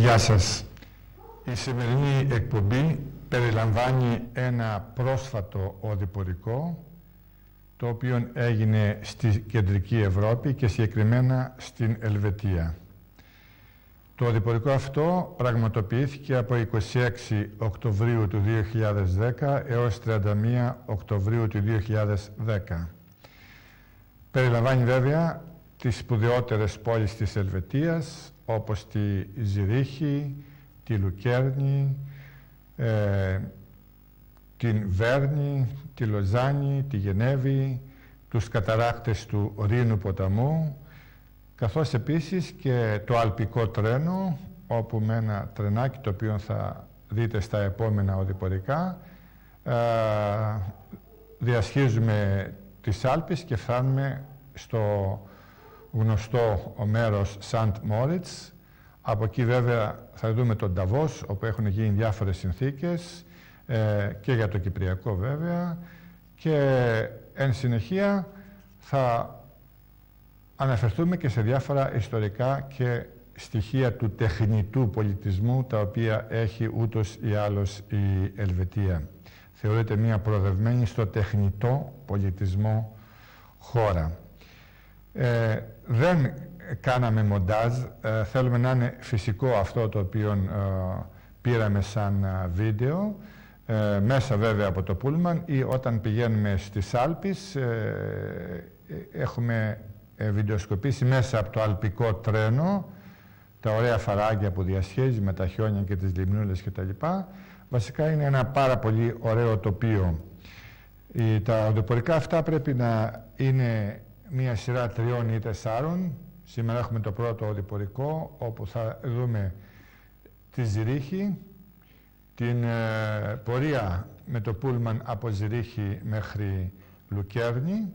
Γεια σας. Η σημερινή εκπομπή περιλαμβάνει ένα πρόσφατο οδηπορικό το οποίο έγινε στη Κεντρική Ευρώπη και συγκεκριμένα στην Ελβετία. Το οδηπορικό αυτό πραγματοποιήθηκε από 26 Οκτωβρίου του 2010 έως 31 Οκτωβρίου του 2010. Περιλαμβάνει βέβαια τις σπουδαιότερες πόλεις της Ελβετίας, όπως τη Ζηρίχη, τη Λουκέρνη, την Βέρνη, τη Λοζάνη, τη Γενέβη, τους καταράκτες του Ρήνου ποταμού, καθώς επίσης και το αλπικό τρένο, όπου με ένα τρενάκι, το οποίο θα δείτε στα επόμενα οδηπορικά, διασχίζουμε τις Άλπεις και φτάνουμε στο γνωστό μέρος Σαντ Μόριτς. Από εκεί βέβαια θα δούμε τον Νταβός, όπου έχουν γίνει διάφορες συνθήκες και για το Κυπριακό βέβαια, και εν συνεχεία θα αναφερθούμε και σε διάφορα ιστορικά και στοιχεία του τεχνητού πολιτισμού, τα οποία έχει ούτως ή άλλως η Ελβετία. Θεωρείται μια προοδευμένη στο τεχνητό πολιτισμό χώρα. Δεν κάναμε μοντάζ, θέλουμε να είναι φυσικό αυτό το οποίο πήραμε σαν βίντεο, μέσα βέβαια από το πούλμαν, ή όταν πηγαίνουμε στις Άλπεις έχουμε βιντεοσκοπήσει μέσα από το αλπικό τρένο τα ωραία φαράγγια που διασχίζει με τα χιόνια και τις λιμνούλες κτλ. Βασικά είναι ένα πάρα πολύ ωραίο τοπίο. Τα οδηπορικά αυτά πρέπει να είναι μία σειρά 3 ή 4. Σήμερα έχουμε το πρώτο οδηπορικό, όπου θα δούμε τη Ζηρίχη, την πορεία με το πούλμαν από Ζηρίχη μέχρι Λουκέρνη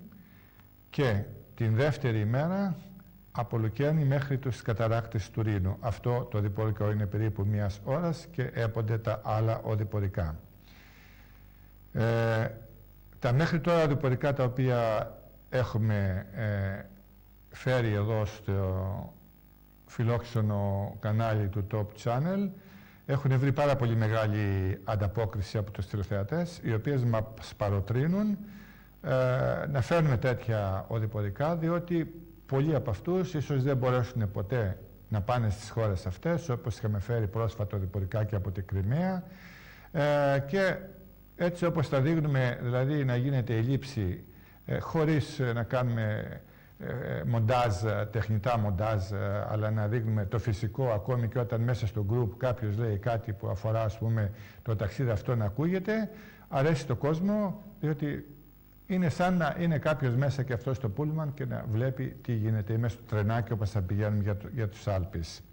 και την δεύτερη ημέρα από Λουκέρνη μέχρι τους καταράκτες του Ρήνου. Αυτό το οδηπορικό είναι περίπου 1 ώρας και έπονται τα άλλα οδηπορικά. Τα μέχρι τώρα οδηπορικά τα οποία έχουμε φέρει εδώ στο φιλόξενο κανάλι του Top Channel έχουν βρει πάρα πολύ μεγάλη ανταπόκριση από τους τηλεθεατές, οι οποίες μας παροτρύνουν να φέρνουμε τέτοια οδηπορικά, διότι πολλοί από αυτούς ίσως δεν μπορέσουν ποτέ να πάνε στις χώρες αυτές, όπως είχαμε φέρει πρόσφατα οδηπορικά και από την Κριμαία, και έτσι όπως τα δείχνουμε, δηλαδή να γίνεται η λήψη χωρίς να κάνουμε μοντάζ, τεχνητά μοντάζ, αλλά να δείχνουμε το φυσικό, ακόμη και όταν μέσα στο group κάποιος λέει κάτι που αφορά, ας πούμε, το ταξίδι αυτό να ακούγεται, αρέσει το κόσμο, διότι είναι σαν να είναι κάποιος μέσα και αυτό στο πούλμαν και να βλέπει τι γίνεται μέσα στο τρενάκι όπως θα πηγαίνουμε για τους Άλπεις.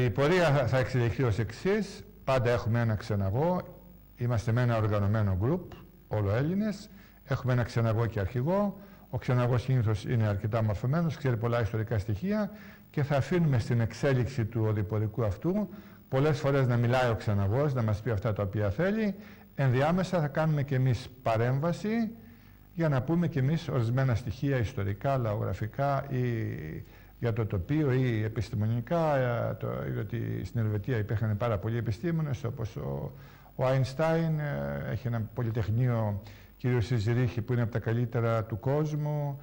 Η πορεία θα εξελιχθεί ως εξής. Πάντα έχουμε ένα ξεναγό, είμαστε με ένα οργανωμένο group, όλο Έλληνες, έχουμε ένα ξεναγό και αρχηγό. Ο ξεναγός συνήθως είναι αρκετά μορφωμένος, ξέρει πολλά ιστορικά στοιχεία και θα αφήνουμε στην εξέλιξη του οδηπορικού αυτού πολλές φορές να μιλάει ο ξεναγός, να μας πει αυτά τα οποία θέλει. Ενδιάμεσα θα κάνουμε και εμείς παρέμβαση για να πούμε και εμείς ορισμένα στοιχεία ιστορικά, λαογραφικά ή για το τοπίο ή επιστημονικά, διότι στην Ελβετία υπήρχαν πάρα πολλοί επιστήμονες, όπως ο Αϊνστάιν, έχει ένα πολυτεχνείο κυρίως στη Ζηρίχη που είναι από τα καλύτερα του κόσμου.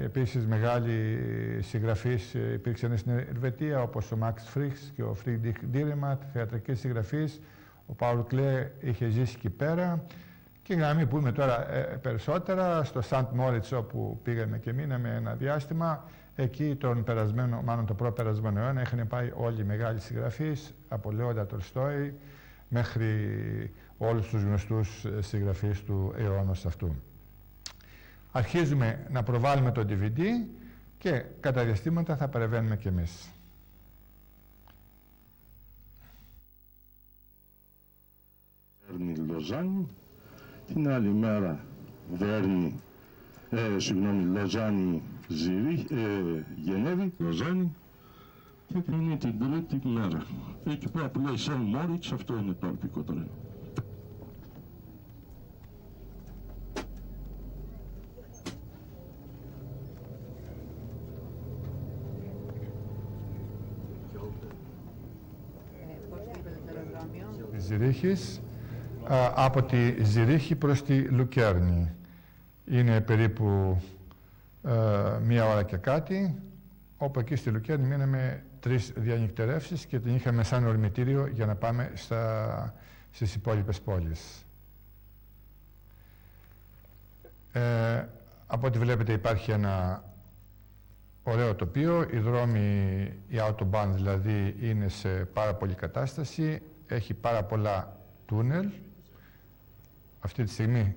Επίσης μεγάλοι συγγραφείς υπήρξαν στην Ελβετία, όπως ο Μαξ Φρίξ και ο Φρίντριχ Ντίρεματ, θεατρικές συγγραφείς. Ο Πάουλ Κλέ είχε ζήσει εκεί πέρα. Και για να μην πούμε τώρα περισσότερα, στο Σαντ Μόριτς, όπου πήγαμε και μείναμε ένα διάστημα, εκεί το προπερασμένο αιώνα είχαν πάει όλοι οι μεγάλοι συγγραφείς, από Λέοντα Τολστόι μέχρι όλους τους γνωστούς συγγραφείς του αιώνος αυτού. Αρχίζουμε να προβάλλουμε το DVD και κατά διαστήματα θα παρεμβαίνουμε κι εμείς. Λοζάνη, την άλλη μέρα Λοζάνη, Γενέβη, Λοζάνη, και είναι την τρίτη μέρα. Εκεί πέρα που λέει Σαντ Μόριτς, αυτό είναι το αλπικό τρένο. Ζηρίχης, από τη Ζηρίχη προς τη Λουκέρνη. Είναι περίπου 1 ώρα και κάτι, όπου εκεί στη Λουκέρνη μείναμε 3 διανυκτερεύσεις και την είχαμε σαν ορμητήριο για να πάμε στις υπόλοιπες πόλεις. Από ό,τι βλέπετε υπάρχει ένα ωραίο τοπίο, οι δρόμοι, η Autobahn δηλαδή, είναι σε πάρα πολλή κατάσταση, έχει πάρα πολλά τούνελ. Αυτή τη στιγμή,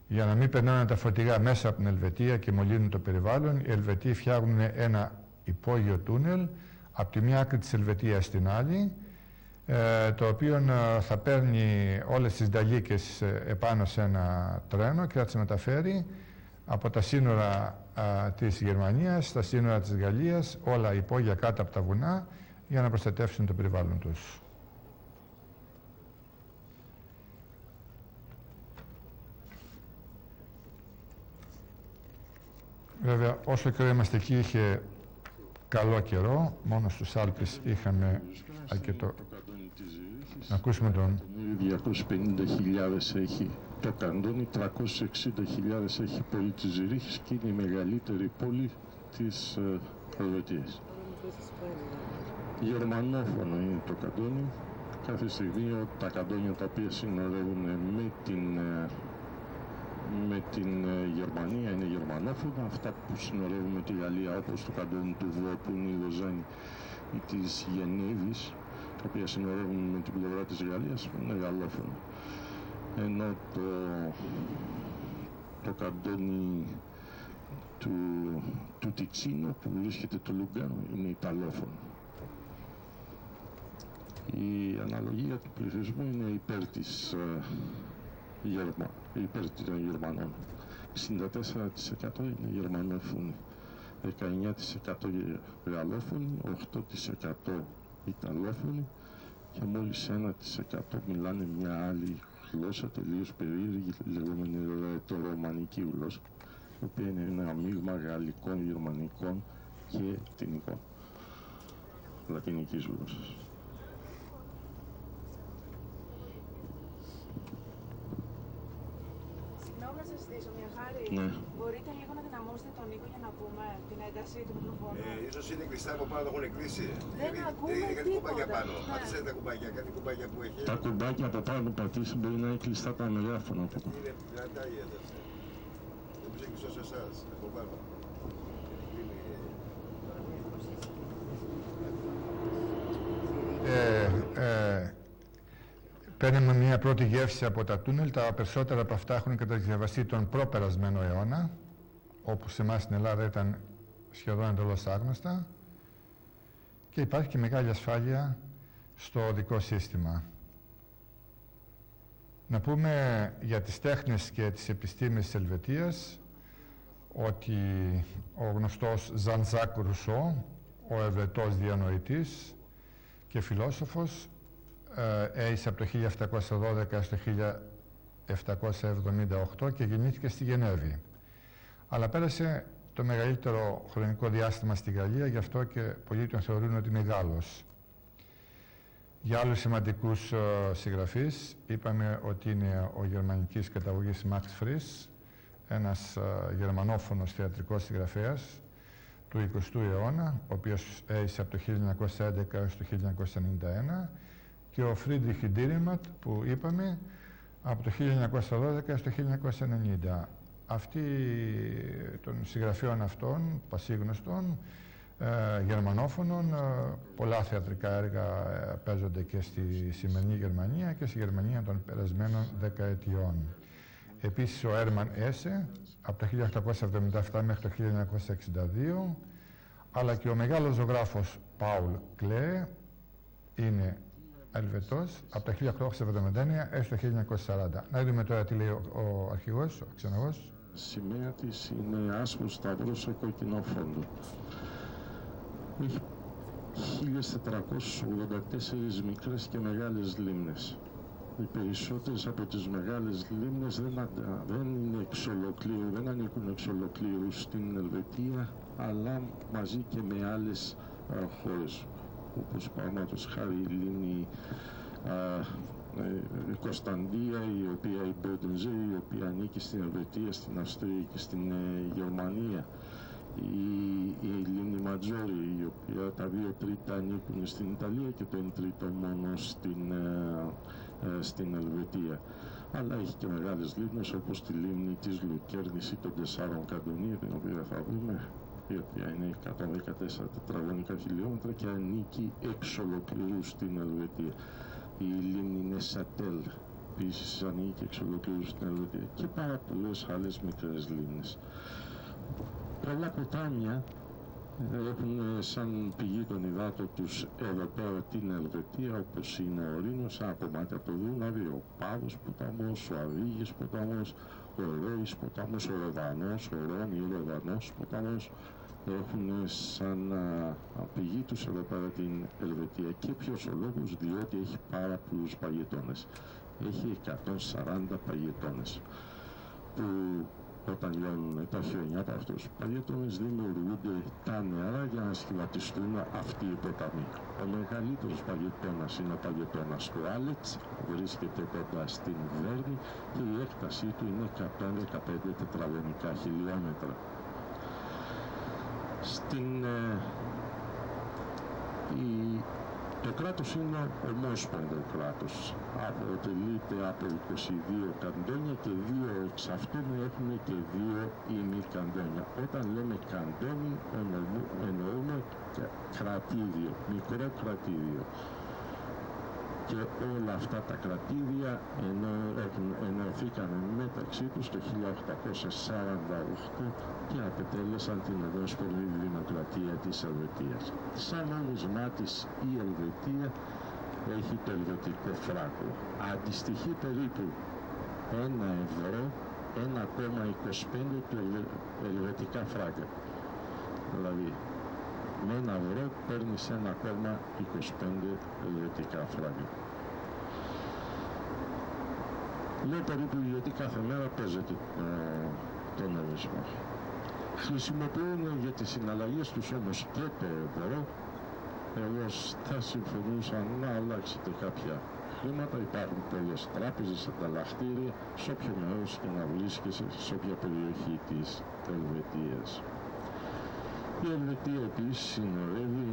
για να μην περνάνε τα φορτηγά μέσα από την Ελβετία και μολύνουν το περιβάλλον, οι Ελβετοί φτιάχνουν ένα υπόγειο τούνελ από τη μία άκρη της Ελβετίας στην άλλη, το οποίο θα παίρνει όλες τις νταλίκες επάνω σε ένα τρένο και θα τις μεταφέρει από τα σύνορα της Γερμανίας στα σύνορα της Γαλλίας, όλα υπόγεια κάτω από τα βουνά, για να προστατεύσουν το περιβάλλον τους. Βέβαια, όσο καιρό είμαστε εκεί, είχε καλό καιρό, μόνο στους Άλπεις είχαμε αρκετό. Να ακούσουμε τον... 250.000 έχει το Καντόνι, 360.000 έχει η πόλη της Ζηρίχης και είναι η μεγαλύτερη πόλη της Ελβετίας. Γερμανόφωνο είναι το Καντόνι. Κάθε στιγμή τα καντόνια τα οποία συνορεύουν με την Γερμανία είναι γερμανόφωνα. Αυτά που συνορεύουν με τη Γαλλία, όπως το καντόνι του Βουό που είναι η Λοζάνη ή της Γενέβης, τα οποία συνορεύουν με την πλευρά της Γαλλίας, είναι γαλλόφωνα. Ενώ το καντόνι του Τιτσίνο που βρίσκεται το Λουγκάνο είναι ιταλόφωνο. Η αναλογία του πληθυσμού είναι υπέρ των Γερμανών. 64% είναι γερμανόφωνοι, 19% γαλλόφωνοι, 8% ιταλόφωνοι και μόλις 1% μιλάνε μια άλλη γλώσσα τελείως περίεργη, λεγόμενη ρωμανική γλώσσα, η οποία είναι ένα μείγμα γαλλικών, γερμανικών και λατινικών, λατινικής γλώσσας. Ναι. Μπορείτε λίγο να δυναμώσετε τον ήχο για να ακούμε την ένταση του μικροφόνου? Ίσως είναι κλειστά από πάνω, το έχουν κλείσει. Δεν ακούμε είναι κάτι τίποτα. κουμπάκια πάνω. Ναι. Πατήσατε τα κουμπάκια, κάτι κουμπάκια που έχει. Τα κουμπάκια από πάνω που πατήσει μπορεί να είναι κλειστά τα μεγάφωνα. Είναι δυνατά η ένταση. Δεν μπορείς να κλειστώ σε εσάς, από πάνω. Παίρνουμε μια πρώτη γεύση από τα τούνελ. Τα περισσότερα από αυτά έχουν κατασκευαστεί τον προπερασμένο αιώνα, όπου σε εμάς στην Ελλάδα ήταν σχεδόν εντελώς άγνωστα, και υπάρχει και μεγάλη ασφάλεια στο οδικό σύστημα. Να πούμε για τις τέχνες και τις επιστήμες της Ελβετίας ότι ο γνωστός Ζαν-Ζακ Ρουσό, ο Ελβετός διανοητής και φιλόσοφος, έζησε από το 1712 έως το 1778 και γεννήθηκε στη Γενέβη. Αλλά πέρασε το μεγαλύτερο χρονικό διάστημα στη Γαλλία, γι' αυτό και πολλοί τον θεωρούν ότι είναι Γάλλος. Για άλλους σημαντικούς συγγραφείς είπαμε ότι είναι ο γερμανικής καταγωγής Max Frisch, ένας γερμανόφωνος θεατρικός συγγραφέας του 20ου αιώνα, ο οποίος έζησε από το 1911 έως το 1991, και ο Φρίντριχ Ντίριμαντ που είπαμε από το 1912 έως το 1990. Αυτοί των συγγραφέων αυτών, πασίγνωστων, γερμανόφωνων, πολλά θεατρικά έργα παίζονται και στη σημερινή Γερμανία και στη Γερμανία των περασμένων δεκαετιών. Επίσης ο Έρμαν Έσε από το 1877 μέχρι το 1962, αλλά και ο μεγάλος ζωγράφος Πάουλ Κλέ είναι Ελβετός από το 1879 έως το 1940. Να δούμε τώρα τι λέει ο αρχηγός, ο ξεναγός. Σημαία της είναι άσπρος σταυρός σε κόκκινο φόντο. Έχει 1484 μικρές και μεγάλες λίμνες. Οι περισσότερες από τις μεγάλες λίμνες δεν ανήκουν εξ ολοκλήρου στην Ελβετία, αλλά μαζί και με άλλες χώρες, όπως παραδείγματος χάρη η λίμνη η Κωνσταντία, η οποία η Μπόντενζε, η οποία ανήκει στην Ελβετία, στην Αυστρία και στην Γερμανία, η Λίμνη Ματζόρι, η οποία τα 2/3 ανήκουν στην Ιταλία και το 1/3 μόνο στην Ελβετία. Αλλά έχει και μεγάλες λίμνες όπως τη λίμνη της Λουκέρνης ή των 4 Καντονίων, την οποία θα δούμε, η οποία είναι 114 τετραγωνικά χιλιόμετρα και ανήκει εξ ολοκλήρου στην Ελβετία. Η λίμνη Νεσατέλ επίσης ανήκει εξ ολοκλήρου στην Ελβετία και πάρα πολλές άλλες μικρές λίμνες. Πολλά ποτάμια έχουν σαν πηγή των υδάτων τους εδώ πέρα την Ελβετία, όπως είναι ο Ρήνος, ένα κομμάτι από το Δούναβι, ο Πάγος ποταμός, ο Αδίγης ποταμός, ο Ρόης ποταμός, ο Ροδανός, ο Ρόν ή ο Ροδανός ποταμός, έχουν σαν πηγή τους εδώ πέρα την Ελβετία. Και ποιος ο λόγος? Διότι έχει πάρα πολλούς παγετώνες. Έχει 140 παγετώνες που όταν λιώνουν τα χιόνια από αυτούς τους παγετώνες δημιουργούνται τα νερά για να σχηματιστούν αυτοί οι ποταμοί. Ο μεγαλύτερος παγετώνας είναι ο παγετώνας του Άλετς, βρίσκεται κοντά στην Βέρνη και η έκτασή του είναι 115 τετραγωνικά χιλιόμετρα. Το κράτος είναι ομόσπονδο κράτος. Αποτελείται από 22 καντόνια και 2 εξ αυτών έχουν και 2 ημικαντόνια. Όταν λέμε καντόνι εννοούμε κρατήδιο, μικρό κρατήδιο. Και όλα αυτά τα κρατήδια ενωθήκαν μεταξύ τους το 1848 και απετέλεσαν την Ομόσπονδη Δημοκρατία της Ελβετίας. Σαν νόμισμά της η Ελβετία έχει το ελβετικό φράγκο. Αντιστοιχεί περίπου 1 ευρώ, 1,25 του ελβετικά φράγκα. Δηλαδή με 1 ευρώ παίρνεις 1,25 ελβετικά φράγκα. Λέω περίπου γιατί κάθε μέρα παίζεται το νόμισμα. Χρησιμοποιούν για τις συναλλαγές τους όμως και το ευρώ. Εγώ θα συμφωνούσα να αλλάξετε κάποια χρήματα. Υπάρχουν πολλές τράπεζες, ανταλλακτήρια, σε όποιο μέρος και να βρίσκεσαι, σε όποια περιοχή της Ελβετίας. Η Ελβετία επίσης συνορεύει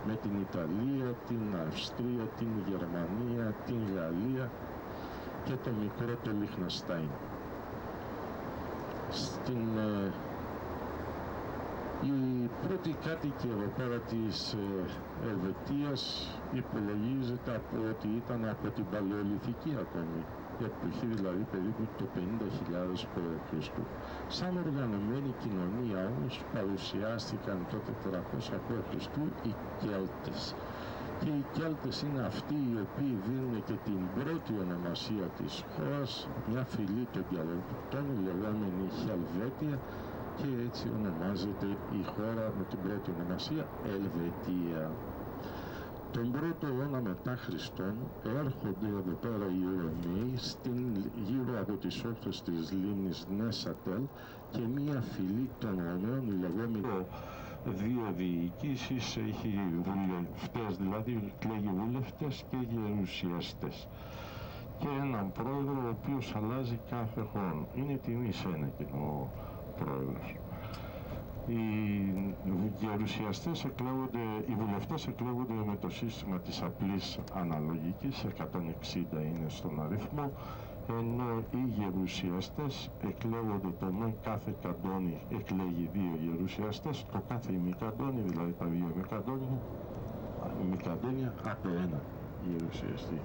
με την Ιταλία, την Αυστρία, την Γερμανία, την Γαλλία και το μικρό το Λιχνεστάιν. Η πρώτη κάτοικοι εδώ πέρα της Ελβετίας υπολογίζεται από ότι ήταν από την Παλαιολιθική ακόμη, η εποχή δηλαδή περίπου το 50.000 π.Χ. Σαν οργανωμένη κοινωνία όμως παρουσιάστηκαν το 400 π.Χ. οι Κέλτες. Και οι Κέλτες είναι αυτοί οι οποίοι δίνουν και την πρώτη ονομασία της χώρας, μια φυλή των διαλεκτών, λεγόμενη Χελβέτια, και έτσι ονομάζεται η χώρα με την πρώτη ονομασία Ελβετία. Τον πρώτο αιώνα μετά Χριστόν έρχονται εδώ πέρα οι Ρωμαίοι γύρω από τις όχθες της λίμνης Νεσατέλ και μία φυλή των Ρωμαίων, η λεγόμενη δύο διοικήσεις, έχει βουλευτές, δηλαδή κλαίγει βουλευτές και γερουσιαστές. Και έναν πρόεδρο ο οποίος αλλάζει κάθε χρόνο. Είναι τιμή Σένεκεν ο πρόεδρος. Οι βουλευτές εκλέγονται με το σύστημα της απλής αναλογικής, 160 είναι στον αριθμό, ενώ οι γερουσιαστές εκλέγονται το με κάθε καντόνι εκλέγει 2 γερουσιαστές, το κάθε ημικαντόνι, δηλαδή τα 2 ημικαντόνια από 1 γερουσιαστή.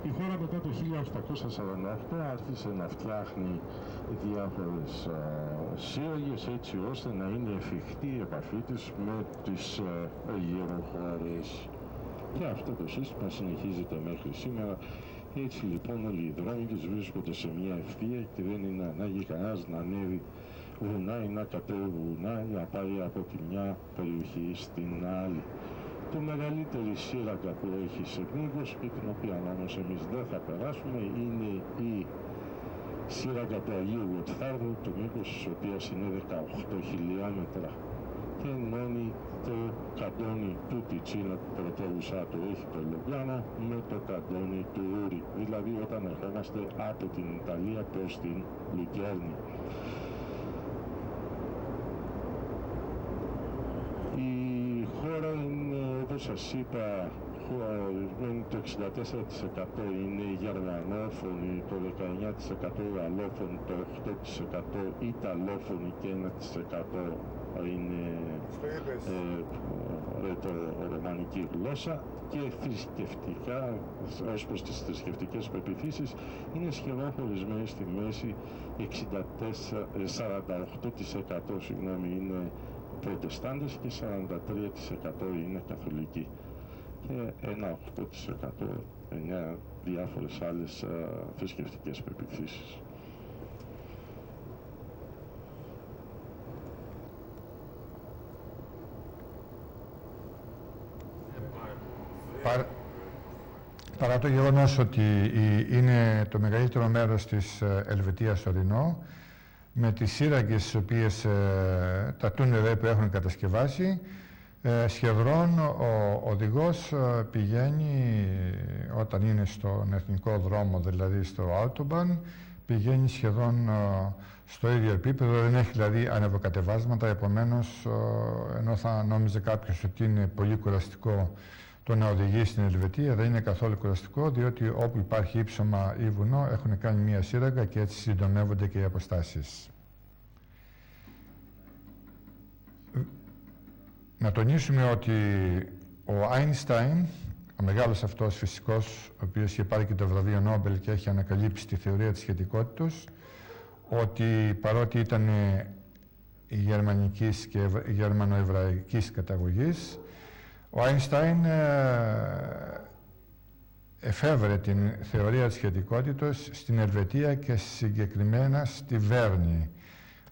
Η χώρα μετά το 1848 άρχισε να φτιάχνει διάφορες σύλλογες έτσι ώστε να είναι εφικτή η επαφή της με τις γεροχώρες. Και αυτό το σύστημα συνεχίζεται μέχρι σήμερα. Έτσι λοιπόν όλοι οι δρόμοι της βρίσκονται σε μια ευθεία και δεν είναι ανάγκη κανένας να ανέβει βουνά ή να κατέβει βουνά ή να πάει από τη μια περιοχή στην άλλη. Το μεγαλύτερη σύραγγα που έχει σε μήκος και την οποία όμως εμείς δεν θα περάσουμε είναι η σύραγγα του Αγίου Γοτθάρδου, το μήκος της οποίας είναι 18 χιλιόμετρα και μόνη το καντόνι του Τιτσίνο, την πρωτεύουσά του, έχει το Λουγκάνο με το καντόνι του Ούρι, δηλαδή όταν ερχόμαστε από την Ιταλία προς την Λουκέρνη. Η χώρα είναι, όπως σας είπα, το 64% είναι γερμανόφωνοι, το 19% γαλλόφωνοι, το 8% ιταλόφωνοι και 1% είναι ρωμανική γλώσσα, και θρησκευτικά, ως προς τις θρησκευτικές πεποιθήσεις, είναι σχεδόν χωρισμένοι στη μέση. 48% είναι προτεστάντες και 43% είναι καθολικοί και ένα 8% 9 διάφορες άλλες θρησκευτικές πεποιθήσεις. Παρά το γεγονός ότι είναι το μεγαλύτερο μέρος της Ελβετίας ορεινό, με τις σύραγγες τις οποίες τα τούνελ που έχουν κατασκευάσει, σχεδόν ο οδηγός πηγαίνει, όταν είναι στον εθνικό δρόμο, δηλαδή στο Autobahn, πηγαίνει σχεδόν στο ίδιο επίπεδο, δεν έχει δηλαδή ανεβοκατεβάσματα, επομένως ενώ θα νόμιζε κάποιος ότι είναι πολύ κουραστικό το να οδηγεί στην Ελβετία, δεν είναι καθόλου κουραστικό, διότι όπου υπάρχει ύψωμα ή βουνό έχουν κάνει μία σύραγγα και έτσι συντομεύονται και οι αποστάσεις. Να τονίσουμε ότι ο Άινστάιν, ο μεγάλος αυτός φυσικός, ο οποίος είχε πάρει και το βραβείο Νόμπελ και έχει ανακαλύψει τη θεωρία της σχετικότητας, ότι παρότι ήταν γερμανικής και γερμανοεβραϊκής καταγωγής, ο Άινστάιν εφεύρε την θεωρία της σχετικότητας στην Ελβετία και συγκεκριμένα στη Βέρνη.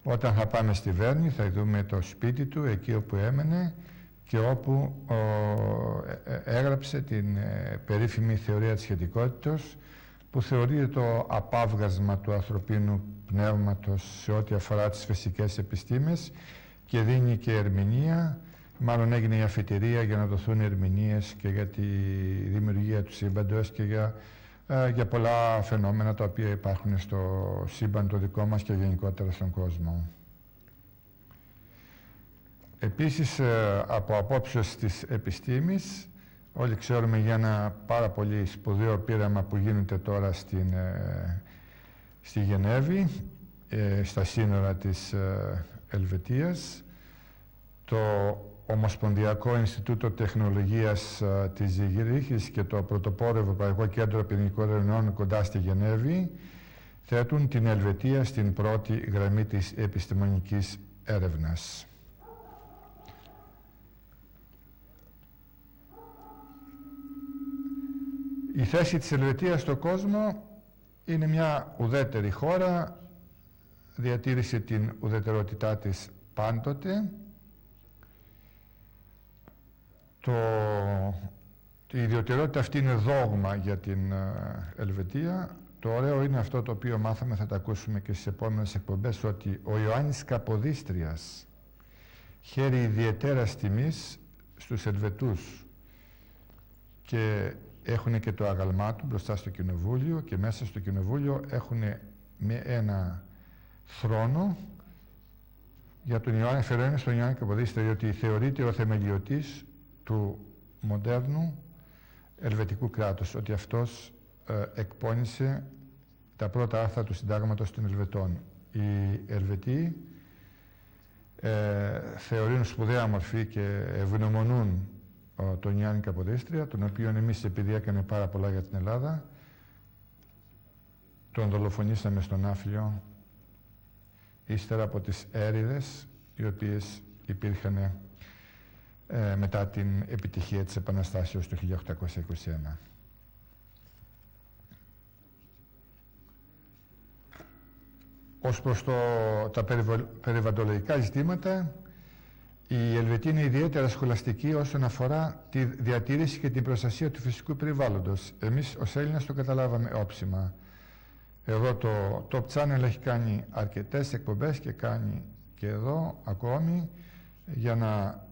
Όταν θα πάμε στη Βέρνη θα δούμε το σπίτι του, εκεί όπου έμενε και όπου έγραψε την περίφημη θεωρία της σχετικότητας, που θεωρείται το απάβγασμα του ανθρωπίνου πνεύματος σε ό,τι αφορά τις φυσικές επιστήμες και δίνει και ερμηνεία. Μάλλον έγινε η αφιτηρία για να δοθούν ερμηνείες και για τη δημιουργία του σύμπαντος και για πολλά φαινόμενα τα οποία υπάρχουν στο σύμπαν το δικό μας και γενικότερα στον κόσμο. Επίσης, από απόψεως της επιστήμης, όλοι ξέρουμε για ένα πάρα πολύ σπουδαίο πείραμα που γίνεται τώρα στη Γενέβη, στα σύνορα της Ελβετίας, το Ομοσπονδιακό Ινστιτούτο Τεχνολογίας της Ζηρίχης και το Πρωτοπόρο Ευρωπαϊκό Κέντρο Πυρηνικών Ερευνών κοντά στη Γενέβη θέτουν την Ελβετία στην πρώτη γραμμή της επιστημονικής έρευνας. Η θέση της Ελβετίας στον κόσμο είναι μια ουδέτερη χώρα, διατήρησε την ουδετερότητά της πάντοτε. Η ιδιωτερότητα αυτή είναι δόγμα για την Ελβετία. Το ωραίο είναι αυτό το οποίο μάθαμε, θα το ακούσουμε και στις επόμενες εκπομπές, ότι ο Ιωάννης Καποδίστριας χαίρει ιδιαιτέρας τιμής στους Ελβετούς και έχουν και το αγαλμά του μπροστά στο κοινοβούλιο και μέσα στο κοινοβούλιο έχουν ένα θρόνο για τον Ιωάννη, φερόμενο στον Ιωάννη Καποδίστρια, διότι θεωρείται ο θεμελιωτής του μοντέρνου ελβετικού κράτους, ότι αυτός εκπώνησε τα πρώτα άρθρα του συντάγματος των Ελβετών. Οι Ελβετοί θεωρούν σπουδαία μορφή και ευγνωμονούν τον Ιωάννη Καποδίστρια, τον οποίον εμείς, επειδή έκανε πάρα πολλά για την Ελλάδα, τον δολοφονήσαμε στον Άφλιο ύστερα από τις έρηδες οι οποίες υπήρχαν μετά την επιτυχία της Επαναστάσεως του 1821. Ως προς τα περιβαλλοντολογικά ζητήματα, η Ελβετία είναι ιδιαίτερα σχολαστική όσον αφορά τη διατήρηση και την προστασία του φυσικού περιβάλλοντος. Εμείς ως Έλληνας το καταλάβαμε όψιμα. Εδώ το Top Channel έχει κάνει αρκετές εκπομπές και κάνει και εδώ ακόμη για να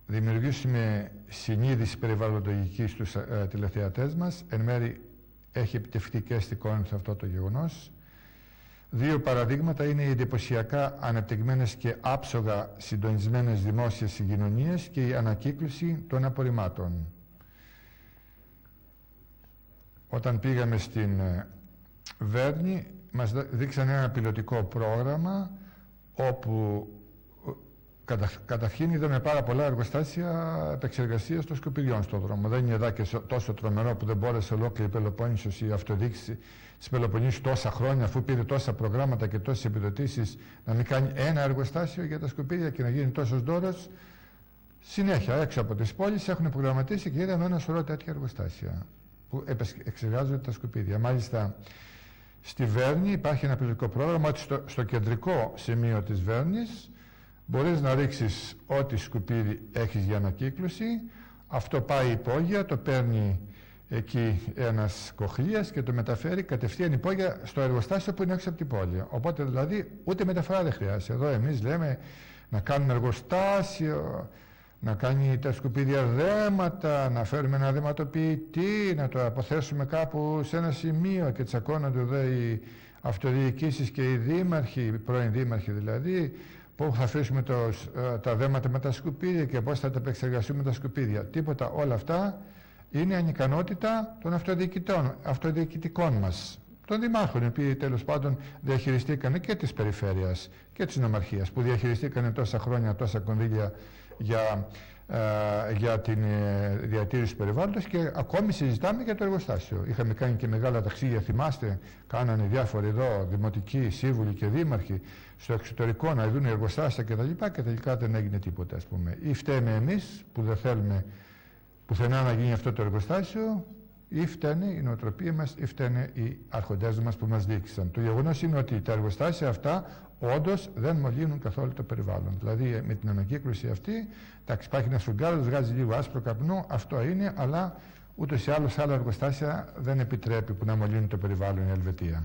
δημιουργήσουμε συνείδηση περιβαλλοντολογική στους τηλεθεατές μας. Εν μέρει έχει επιτευχθεί και στη Κόρινθο αυτό το γεγονός. Δύο παραδείγματα είναι οι εντυπωσιακά ανεπτυγμένες και άψογα συντονισμένες δημόσιες συγκοινωνίες και η ανακύκλωση των απορριμμάτων. Όταν πήγαμε στην Βέρνη, μας δείξαν ένα πιλωτικό πρόγραμμα όπου καταρχήν είδαμε πάρα πολλά εργοστάσια επεξεργασίας των σκουπιδιών στον δρόμο. Δεν είναι εδώ και τόσο τρομερό που δεν μπόρεσε ολόκληρη η Πελοπόννησος, η αυτοδιοίκηση της Πελοποννήσου τόσα χρόνια, αφού πήρε τόσα προγράμματα και τόσες επιδοτήσεις, να μην κάνει ένα εργοστάσιο για τα σκουπίδια και να γίνει τόσος δώρος. Συνέχεια έξω από τις πόλεις έχουν προγραμματίσει και είδαμε ένα σωρό τέτοια εργοστάσια που εξεργάζονται τα σκουπίδια. Μάλιστα, στη Βέρνη υπάρχει ένα πιλωτικό πρόγραμμα ότι στο κεντρικό σημείο της Βέρνης μπορείς να ρίξεις ό,τι σκουπίδι έχεις για ανακύκλωση. Αυτό πάει υπόγεια, το παίρνει εκεί ένας κοχλίας και το μεταφέρει κατευθείαν υπόγεια στο εργοστάσιο που είναι έξω από την πόλη. Οπότε δηλαδή ούτε μεταφορά δεν χρειάζεται. Εδώ εμείς λέμε να κάνουμε εργοστάσιο, να κάνει τα σκουπίδια δέματα, να φέρουμε ένα δαιματοποιητή, να το αποθέσουμε κάπου σε ένα σημείο και τσακώνονται εδώ οι αυτοδιοικήσεις και οι δήμαρχοι, οι πρώην δήμαρχοι δηλαδή, πού θα αφήσουμε τα δέματα με τα σκουπίδια και πώς θα τα επεξεργαστούμε τα σκουπίδια. Τίποτα, όλα αυτά είναι ανικανότητα των αυτοδιοικητικών μας, των δημάρχων, οι οποίοι τέλος πάντων διαχειριστήκαν και της περιφέρειας και της νομαρχίας, που διαχειριστήκαν τόσα χρόνια, τόσα κονδύλια για την διατήρηση του περιβάλλοντος και ακόμη συζητάμε για το εργοστάσιο. Είχαμε κάνει και μεγάλα ταξίδια, θυμάστε, κάνανε διάφοροι εδώ, δημοτικοί, σύμβουλοι και δήμαρχοι στο εξωτερικό να δουν εργοστάσια κτλ. Και τελικά δεν έγινε τίποτα, ας πούμε. Ή φταίμε εμείς που δεν θέλουμε πουθενά να γίνει αυτό το εργοστάσιο, ή φταίνε η νοοτροπία μας, ή φταίνε οι αρχοντές μας που μας διοίκησαν. Το γεγονός είναι ότι τα εργοστάσια αυτά όντως δεν μολύνουν καθόλου το περιβάλλον. Δηλαδή με την ανακύκλωση αυτή, εντάξει, υπάρχει ένα σφουγγάρος, βγάζει λίγο άσπρο καπνό, αυτό είναι, αλλά ούτως ή άλλως άλλα εργοστάσια δεν επιτρέπει που να μολύνουν το περιβάλλον η Ελβετία.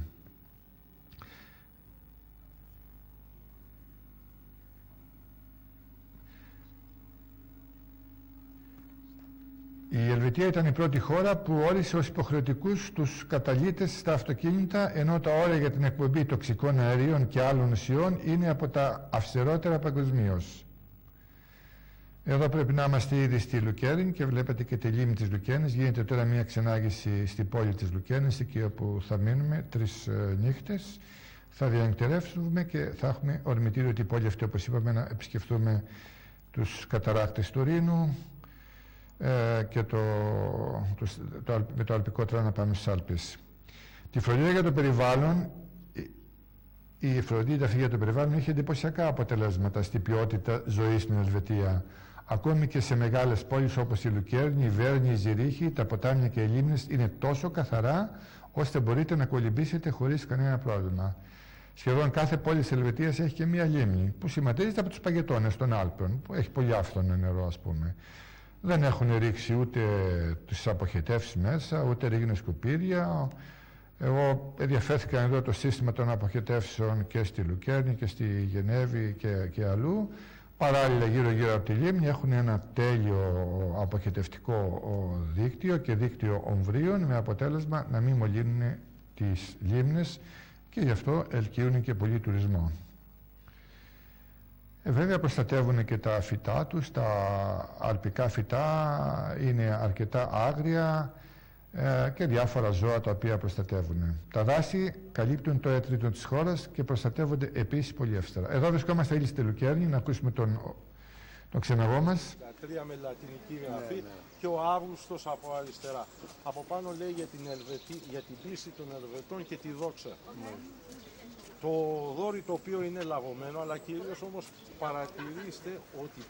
Η Ελβετία ήταν η πρώτη χώρα που όρισε ως υποχρεωτικούς τους καταλύτες στα αυτοκίνητα, ενώ τα όρια για την εκπομπή τοξικών αερίων και άλλων ουσιών είναι από τα αυστηρότερα παγκοσμίως. Εδώ πρέπει να είμαστε ήδη στη Λουκέριν και βλέπετε και τη λίμνη της Λουκέρνης. Γίνεται τώρα μια ξενάγηση στη πόλη της Λουκέρνης, εκεί όπου θα μείνουμε 3 νύχτες. Θα διανυκτερεύσουμε και θα έχουμε ορμητήριο την πόλη αυτή, όπως είπαμε, να επισκεφτούμε τους καταράκτες του Ρήνου, και με το αλπικό τρένο να πάμε στις Άλπες. Τη φροντίδα για το περιβάλλον, η φροντίδα αυτή για το περιβάλλον είχε εντυπωσιακά αποτελέσματα στην ποιότητα ζωής στην Ελβετία. Ακόμη και σε μεγάλες πόλεις όπως η Λουκέρνη, η Βέρνη, η Ζηρίχη, τα ποτάμια και οι λίμνες είναι τόσο καθαρά ώστε μπορείτε να κολυμπήσετε χωρίς κανένα πρόβλημα. Σχεδόν κάθε πόλη της Ελβετίας έχει και μία λίμνη που σηματίζεται από τους παγετώνες των Άλπων, που έχει πολύ άφθονο νερό, ας πούμε. Δεν έχουν ρίξει ούτε τις αποχετεύσεις μέσα, ούτε ρίχνουν σκουπίδια. Εγώ ενδιαφέρθηκα εδώ το σύστημα των αποχετεύσεων και στη Λουκέρνη και στη Γενέβη και αλλού. Παράλληλα γύρω-γύρω από τη λίμνη έχουν ένα τέλειο αποχετευτικό δίκτυο και δίκτυο ομβρίων, με αποτέλεσμα να μην μολύνουν τις λίμνες και γι' αυτό ελκύουν και πολύ τουρισμό. Βέβαια προστατεύουν και τα φυτά τους, τα αλπικά φυτά είναι αρκετά άγρια και διάφορα ζώα τα οποία προστατεύουν. Τα δάση καλύπτουν το 1/3 της χώρας και προστατεύονται επίσης πολύ εύστερα. Εδώ βρισκόμαστε ήδη στη Λουκέρνη, να ακούσουμε τον ξεναγό μας. 3 με λατινική γραφή και ο Αύγουστος από αριστερά. Από πάνω λέει για την πίστη των Ελβετών και τη δόξα. Το δόρυ το οποίο είναι λαγωμένο, αλλά κυρίως όμως παρατηρήστε ότι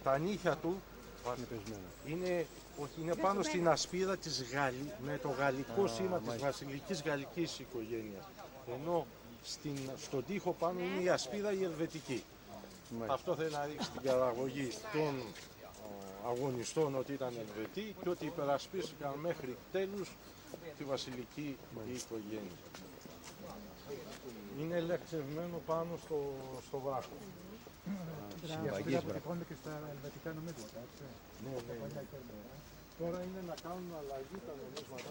τα νύχια του είναι πάνω στην ασπίδα με το γαλλικό σήμα της βασιλικής γαλλικής οικογένειας. Ενώ στον τοίχο πάνω είναι η ασπίδα η ελβετική. Αυτό θέλει να δείξει την καταγωγή των αγωνιστών ότι ήταν Ελβετοί και ότι υπερασπίστηκαν μέχρι τέλους τη βασιλική οικογένεια. Είναι λεξευμένο πάνω στο βράχο. Αυτά που τυπώνται και στα ελβετικά νομίσματα, έτσι. Ναι. Τώρα είναι να κάνουν αλλαγή τα νομίσματα,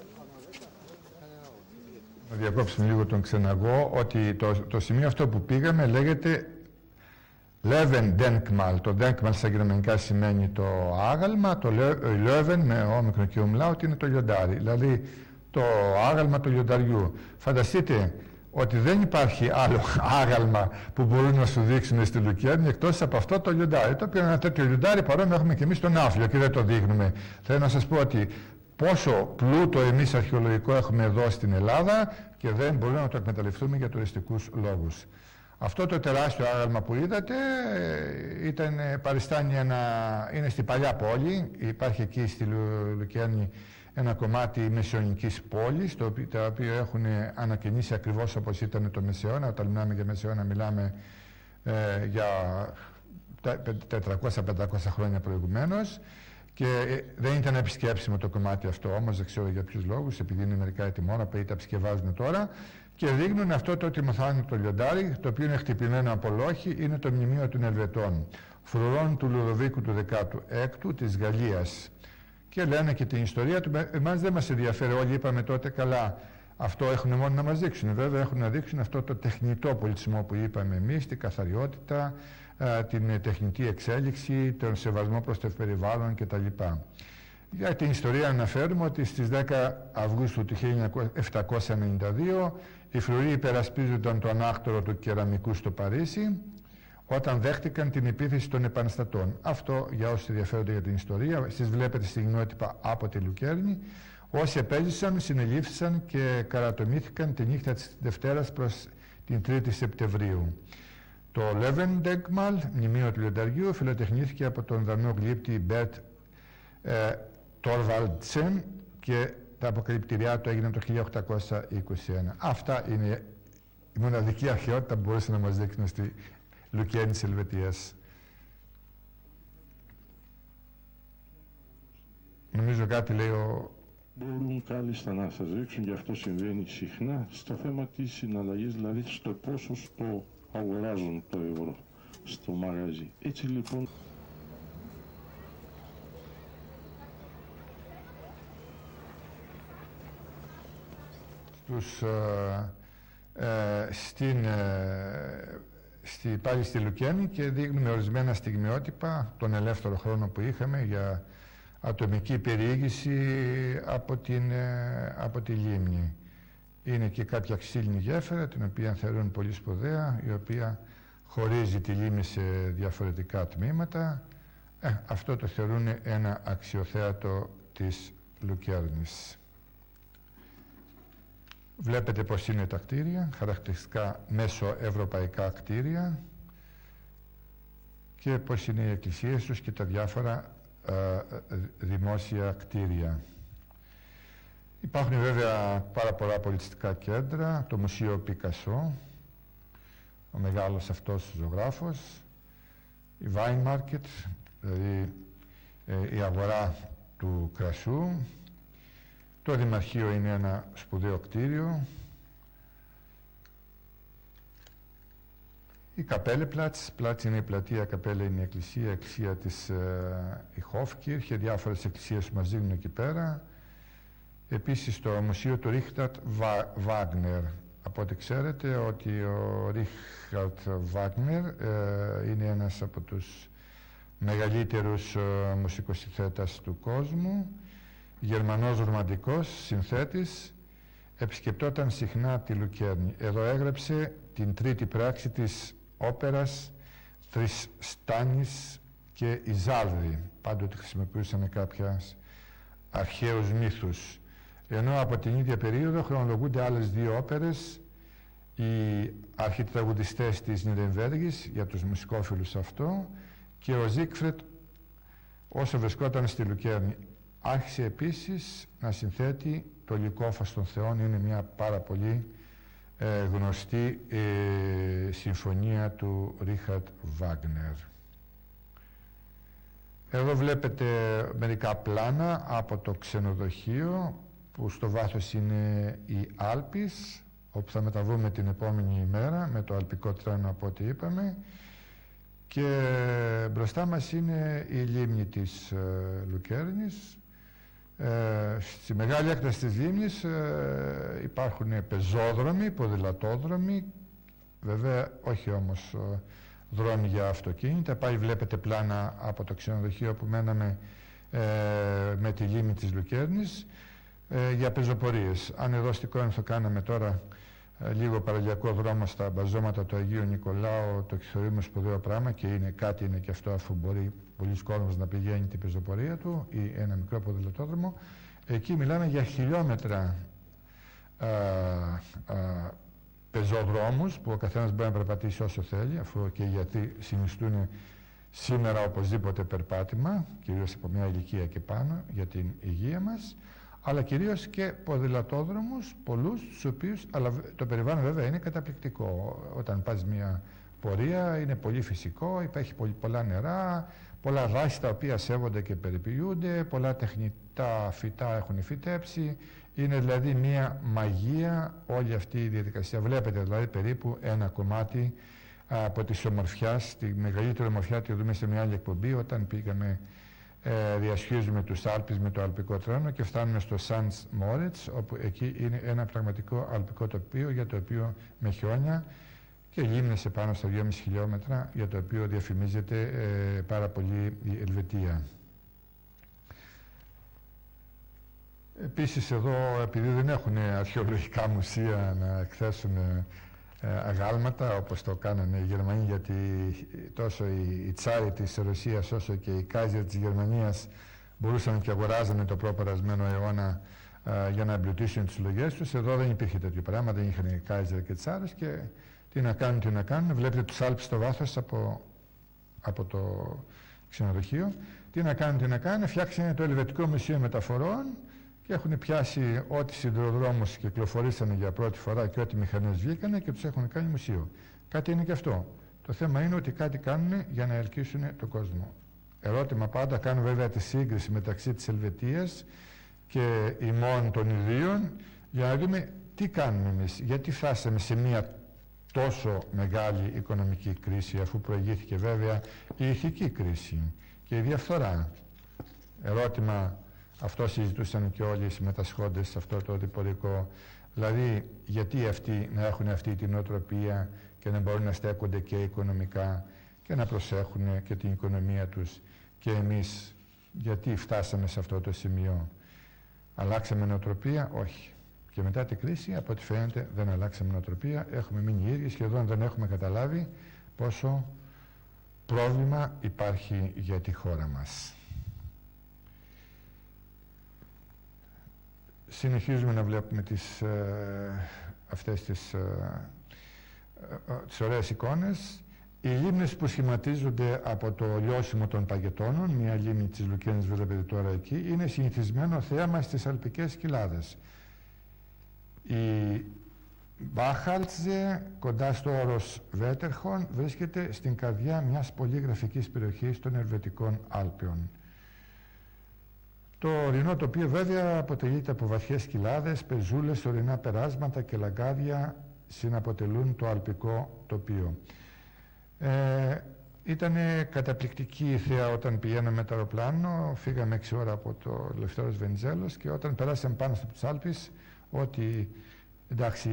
να διακόψουμε λίγο τον ξεναγώ, ότι το σημείο αυτό που πήγαμε λέγεται Löwen Denkmal. Το Denkmal στα γερμανικά σημαίνει το άγαλμα, το Löwen με όμικρον και umlaut είναι το λιοντάρι, δηλαδή το άγαλμα του λιονταριού. Φανταστείτε ότι δεν υπάρχει άλλο άγαλμα που μπορούν να σου δείξουν στη Λουκέρνη εκτός από αυτό το λιοντάρι. Το οποίο είναι ένα τέτοιο λιοντάρι παρόμοιο έχουμε και εμείς στον Άφλιο και δεν το δείχνουμε. Θέλω να σας πω ότι πόσο πλούτο εμείς αρχαιολογικό έχουμε εδώ στην Ελλάδα και δεν μπορούμε να το εκμεταλλευτούμε για τουριστικούς λόγους. Αυτό το τεράστιο άγαλμα που είδατε είναι στην παλιά πόλη. Υπάρχει εκεί στη Λουκέρνη ένα κομμάτι μεσαιωνικής πόλης, τα οποία έχουν ανακαινήσει ακριβώς όπως ήταν το Μεσαίωνα. Όταν μιλάμε για Μεσαίωνα μιλάμε για 400-500 χρόνια προηγουμένως. Και δεν ήταν επισκέψιμο το κομμάτι αυτό, όμως δεν ξέρω για ποιους λόγους, επειδή είναι μερικά έτη μόνο, που τα επισκευάζουν τώρα. Και δείχνουν αυτό το τιμοθάνητο λιοντάρι, το οποίο είναι χτυπημένο από λόχη, είναι το μνημείο των Ελβετών, φρουρών του Λουδοβίκου του 16ου της Γαλλίας. Και λένε και την ιστορία του. Εμάς δεν μας ενδιαφέρει, όλοι είπαμε τότε καλά. Αυτό έχουν μόνο να μας δείξουν. Βέβαια έχουν να δείξουν αυτό το τεχνητό πολιτισμό που είπαμε εμείς, την καθαριότητα, την τεχνητή εξέλιξη, τον σεβασμό προς το περιβάλλον κτλ. Για την ιστορία αναφέρουμε ότι στις 10 Αυγούστου του 1792 οι φρουροί υπερασπίζονταν το ανάκτορο του κεραμικού στο Παρίσι όταν δέχτηκαν την επίθεση των επαναστατών. Αυτό για όσοι ενδιαφέρονται για την ιστορία, εσείς βλέπετε στιγμιότυπα από τη Λουκέρνη. Όσοι επέζησαν, συνελήφθησαν και καρατομήθηκαν τη νύχτα της Δευτέρας προς την 3η Σεπτεμβρίου. Το Löwen Denkmal, μνημείο του λιονταριού, φιλοτεχνήθηκε από τον Δανό γλύπτη Μπέρτ Τόρβαλντσεν και τα αποκαλυπτηριά του έγιναν το 1821. Αυτά είναι η μοναδική αρχαιότητα που μπορούσε να μας δείξουν στη Λουκέρνη της Ελβετίας. Νομίζω κάτι λέει ο... Μπορούν κάλλιστα να σας δείξουν, και αυτό συμβαίνει συχνά, στο θέμα της συναλλαγής, δηλαδή στο πόσο στο αγοράζουν το ευρώ στο μαγαζί. Έτσι λοιπόν... πάλι στη Λουκέρνη και δείχνουμε ορισμένα στιγμιότυπα τον ελεύθερο χρόνο που είχαμε για ατομική περιήγηση από τη λίμνη. Είναι και κάποια ξύλινη γέφυρα, την οποία θεωρούν πολύ σπουδαία, η οποία χωρίζει τη λίμνη σε διαφορετικά τμήματα. Αυτό το θεωρούν ένα αξιοθέατο της Λουκέρνης. Βλέπετε πως είναι τα κτίρια, χαρακτηριστικά μέσοευρωπαϊκά κτίρια, και πως είναι οι εκκλησίες τους και τα διάφορα δημόσια κτίρια. Υπάρχουν βέβαια πάρα πολλά πολιτιστικά κέντρα, το Μουσείο Πικασό, ο μεγάλος αυτός ζωγράφος, η Wine Market, δηλαδή η αγορά του κρασού, το Δημαρχείο είναι ένα σπουδαίο κτίριο, η Καπέλεπλατς, πλάτς είναι η πλατεία, Καπέλα είναι η εκκλησία της η Hofkirche, διάφορες εκκλησίες που μας δίνουν εκεί πέρα. Επίσης το Μουσείο του Ρίχταρτ Βάγνερ. Από ό,τι ξέρετε ότι ο Ρίχταρτ Βάγνερ είναι ένας από τους μεγαλύτερους μουσικοσυνθέτες του κόσμου, Γερμανός ρομαντικός συνθέτης, επισκεπτόταν συχνά τη Λουκέρνη. Εδώ έγραψε την τρίτη πράξη της όπερας Τριστάνης και Ιζάλδη. Πάντοτε χρησιμοποιούσαν κάποιους αρχαίους μύθους. Ενώ από την ίδια περίοδο χρονολογούνται άλλες δύο όπερες, οι αρχιτραγουδιστές της Νιρεμβέργης, για τους μουσικόφιλους αυτό, και ο Ζίκφρετ όσο βρισκόταν στη Λουκέρνη. Άρχισε επίσης να συνθέτει το Λυκόφας των Θεών, είναι μια πάρα πολύ γνωστή συμφωνία του Ρίχαρτ Βάγνερ. Εδώ βλέπετε μερικά πλάνα από το ξενοδοχείο, που στο βάθος είναι η Άλπης, όπου θα μεταβούμε την επόμενη ημέρα με το αλπικό τρένο από ό,τι είπαμε, Και μπροστά μας είναι η λίμνη της Λουκέρνης. Στη μεγάλη έκταση της λίμνης υπάρχουν πεζόδρομοι, ποδηλατόδρομοι, βέβαια όχι όμως δρόμοι για αυτοκίνητα. Πάλι βλέπετε πλάνα από το ξενοδοχείο που μέναμε με τη λίμνη της Λουκέρνης για πεζοπορίες. Αν εδώ στην Κόρινθο κάναμε τώρα λίγο παραλιακό δρόμο στα μπαζώματα του Αγίου Νικολάου, το θεωρούμε σπουδαίο πράγμα και κάτι είναι και αυτό, αφού μπορεί πολλοί κόσμος να πηγαίνει την πεζοπορία του ή ένα μικρό ποδηλατόδρομο. Εκεί μιλάμε για χιλιόμετρα πεζοδρόμους που ο καθένας μπορεί να περπατήσει όσο θέλει, αφού και γιατί συνιστούν σήμερα οπωσδήποτε περπάτημα, κυρίως από μια ηλικία και πάνω, για την υγεία μας, αλλά κυρίως και ποδηλατόδρομους, πολλούς, τους οποίους, αλλά το περιβάλλον βέβαια είναι καταπληκτικό. Όταν πας μια πορεία είναι πολύ φυσικό, υπάρχει πολλά νερά, πολλά δάση τα οποία σέβονται και περιποιούνται, πολλά τεχνητά φυτά έχουν φυτέψει. Είναι δηλαδή μια μαγεία όλη αυτή η διαδικασία. Βλέπετε δηλαδή περίπου ένα κομμάτι από της ομορφιάς, τη μεγαλύτερη ομορφιά τη δούμε σε μια άλλη εκπομπή, όταν πήγαμε διασχίζουμε τους Άλπεις με το αλπικό τρένο και φτάνουμε στο Σαντς Μόρετς, όπου εκεί είναι ένα πραγματικό αλπικό τοπίο, για το οποίο με χιόνια και λίμνες επάνω στα 2,5 χιλιόμετρα, για το οποίο διαφημίζεται πάρα πολύ η Ελβετία. Επίσης εδώ, επειδή δεν έχουν αρχαιολογικά μουσεία να εκθέσουν αγάλματα όπως το κάνανε οι Γερμανοί, γιατί τόσο οι τσάροι της Ρωσίας όσο και οι κάιζερ της Γερμανίας μπορούσαν και αγοράζανε το προπερασμένο αιώνα για να εμπλουτίσουν τις συλλογές τους. Εδώ δεν υπήρχε τέτοιο πράγμα, δεν είχαν κάιζερ και τσάρες και τι να κάνουν. Βλέπετε τους Άλπεις στο βάθος από το ξενοδοχείο. Τι να κάνουν, φτιάξανε το Ελβετικό Μουσείο Μεταφορών και έχουν πιάσει ό,τι σιδηροδρόμους κυκλοφορήσανε για πρώτη φορά και ό,τι μηχανές βγήκανε και τους έχουν κάνει μουσείο. Κάτι είναι και αυτό. Το θέμα είναι ότι κάτι κάνουν για να ελκύσουν τον κόσμο. Ερώτημα πάντα, κάνουν βέβαια τη σύγκριση μεταξύ της Ελβετίας και ημών των ιδίων, για να δούμε τι κάνουμε εμείς, γιατί φτάσαμε σε μια τόσο μεγάλη οικονομική κρίση, αφού προηγήθηκε βέβαια η ηθική κρίση και η διαφθορά. Ερώτημα, αυτό συζητούσαν και όλοι οι συμμετασχόντες σε αυτό το διπορικό. Δηλαδή, γιατί αυτοί να έχουν αυτή την νοοτροπία και να μπορούν να στέκονται και οικονομικά και να προσέχουν και την οικονομία τους, και εμείς γιατί φτάσαμε σε αυτό το σημείο. Αλλάξαμε νοοτροπία? Όχι. Και μετά την κρίση, από ό,τι φαίνεται, δεν αλλάξαμε νοοτροπία. Έχουμε μείνει οι ίδιοι, σχεδόν δεν έχουμε καταλάβει πόσο πρόβλημα υπάρχει για τη χώρα μας. Συνεχίζουμε να βλέπουμε αυτές τις ωραίες εικόνες. Οι λίμνες που σχηματίζονται από το λιώσιμο των παγετώνων, μια λίμνη της Λουκέρνης βλέπετε τώρα εκεί, είναι συνηθισμένο θέαμα στις αλπικές κοιλάδες. Η Μπάχαλτζε, κοντά στο όρος Βέτερχον, βρίσκεται στην καρδιά μιας πολύ γραφικής περιοχής των Ελβετικών Άλπαιων. Το ορεινό τοπίο βέβαια αποτελείται από βαθιές κοιλάδες, πεζούλες, ορεινά περάσματα και λαγκάδια συναποτελούν το αλπικό τοπίο. Ήταν καταπληκτική η θέα όταν πηγαίναμε με το αεροπλάνο, φύγαμε 6 ώρα από το Λευτέρος Βενιζέλος και όταν περάσαμε πάνω από τις Άλπεις, ότι εντάξει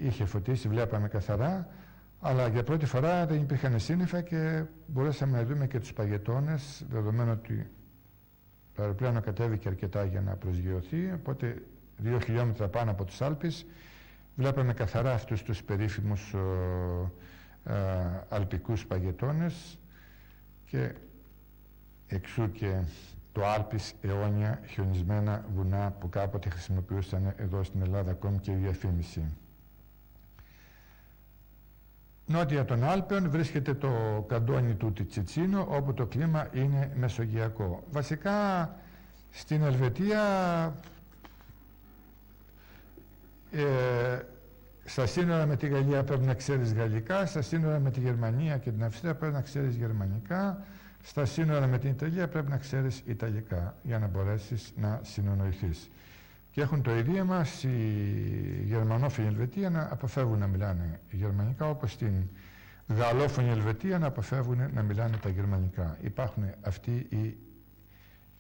είχε φωτίσει, βλέπαμε καθαρά, αλλά για πρώτη φορά δεν υπήρχαν σύννεφα και μπορέσαμε να δούμε και τους παγετώνες, δεδομένου ότι το αεροπλάνο κατέβηκε αρκετά για να προσγειωθεί, οπότε 2 χιλιόμετρα πάνω από τους Άλπεις βλέπαμε καθαρά αυτούς τους περίφημους αλπικούς παγετώνες και εξού και το Άλπις αιώνια χιονισμένα βουνά που κάποτε χρησιμοποιούσαν εδώ στην Ελλάδα ακόμη και η διαφήμιση. Νότια των Άλπαιων βρίσκεται το καντόνι του Τιτσιτσίνο, όπου το κλίμα είναι μεσογειακό. Βασικά στην Ελβετία στα σύνορα με τη Γαλλία πρέπει να ξέρεις γαλλικά, στα σύνορα με τη Γερμανία και την Αυστρία πρέπει να ξέρεις γερμανικά, στα σύνορα με την Ιταλία πρέπει να ξέρεις ιταλικά για να μπορέσεις να συνονοηθείς. Και έχουν το ιδίωμα οι γερμανόφιλοι Ελβετία να αποφεύγουν να μιλάνε γερμανικά, όπως στην γαλλόφωνοι Ελβετία να αποφεύγουν να μιλάνε τα γερμανικά. Υπάρχουν αυτοί οι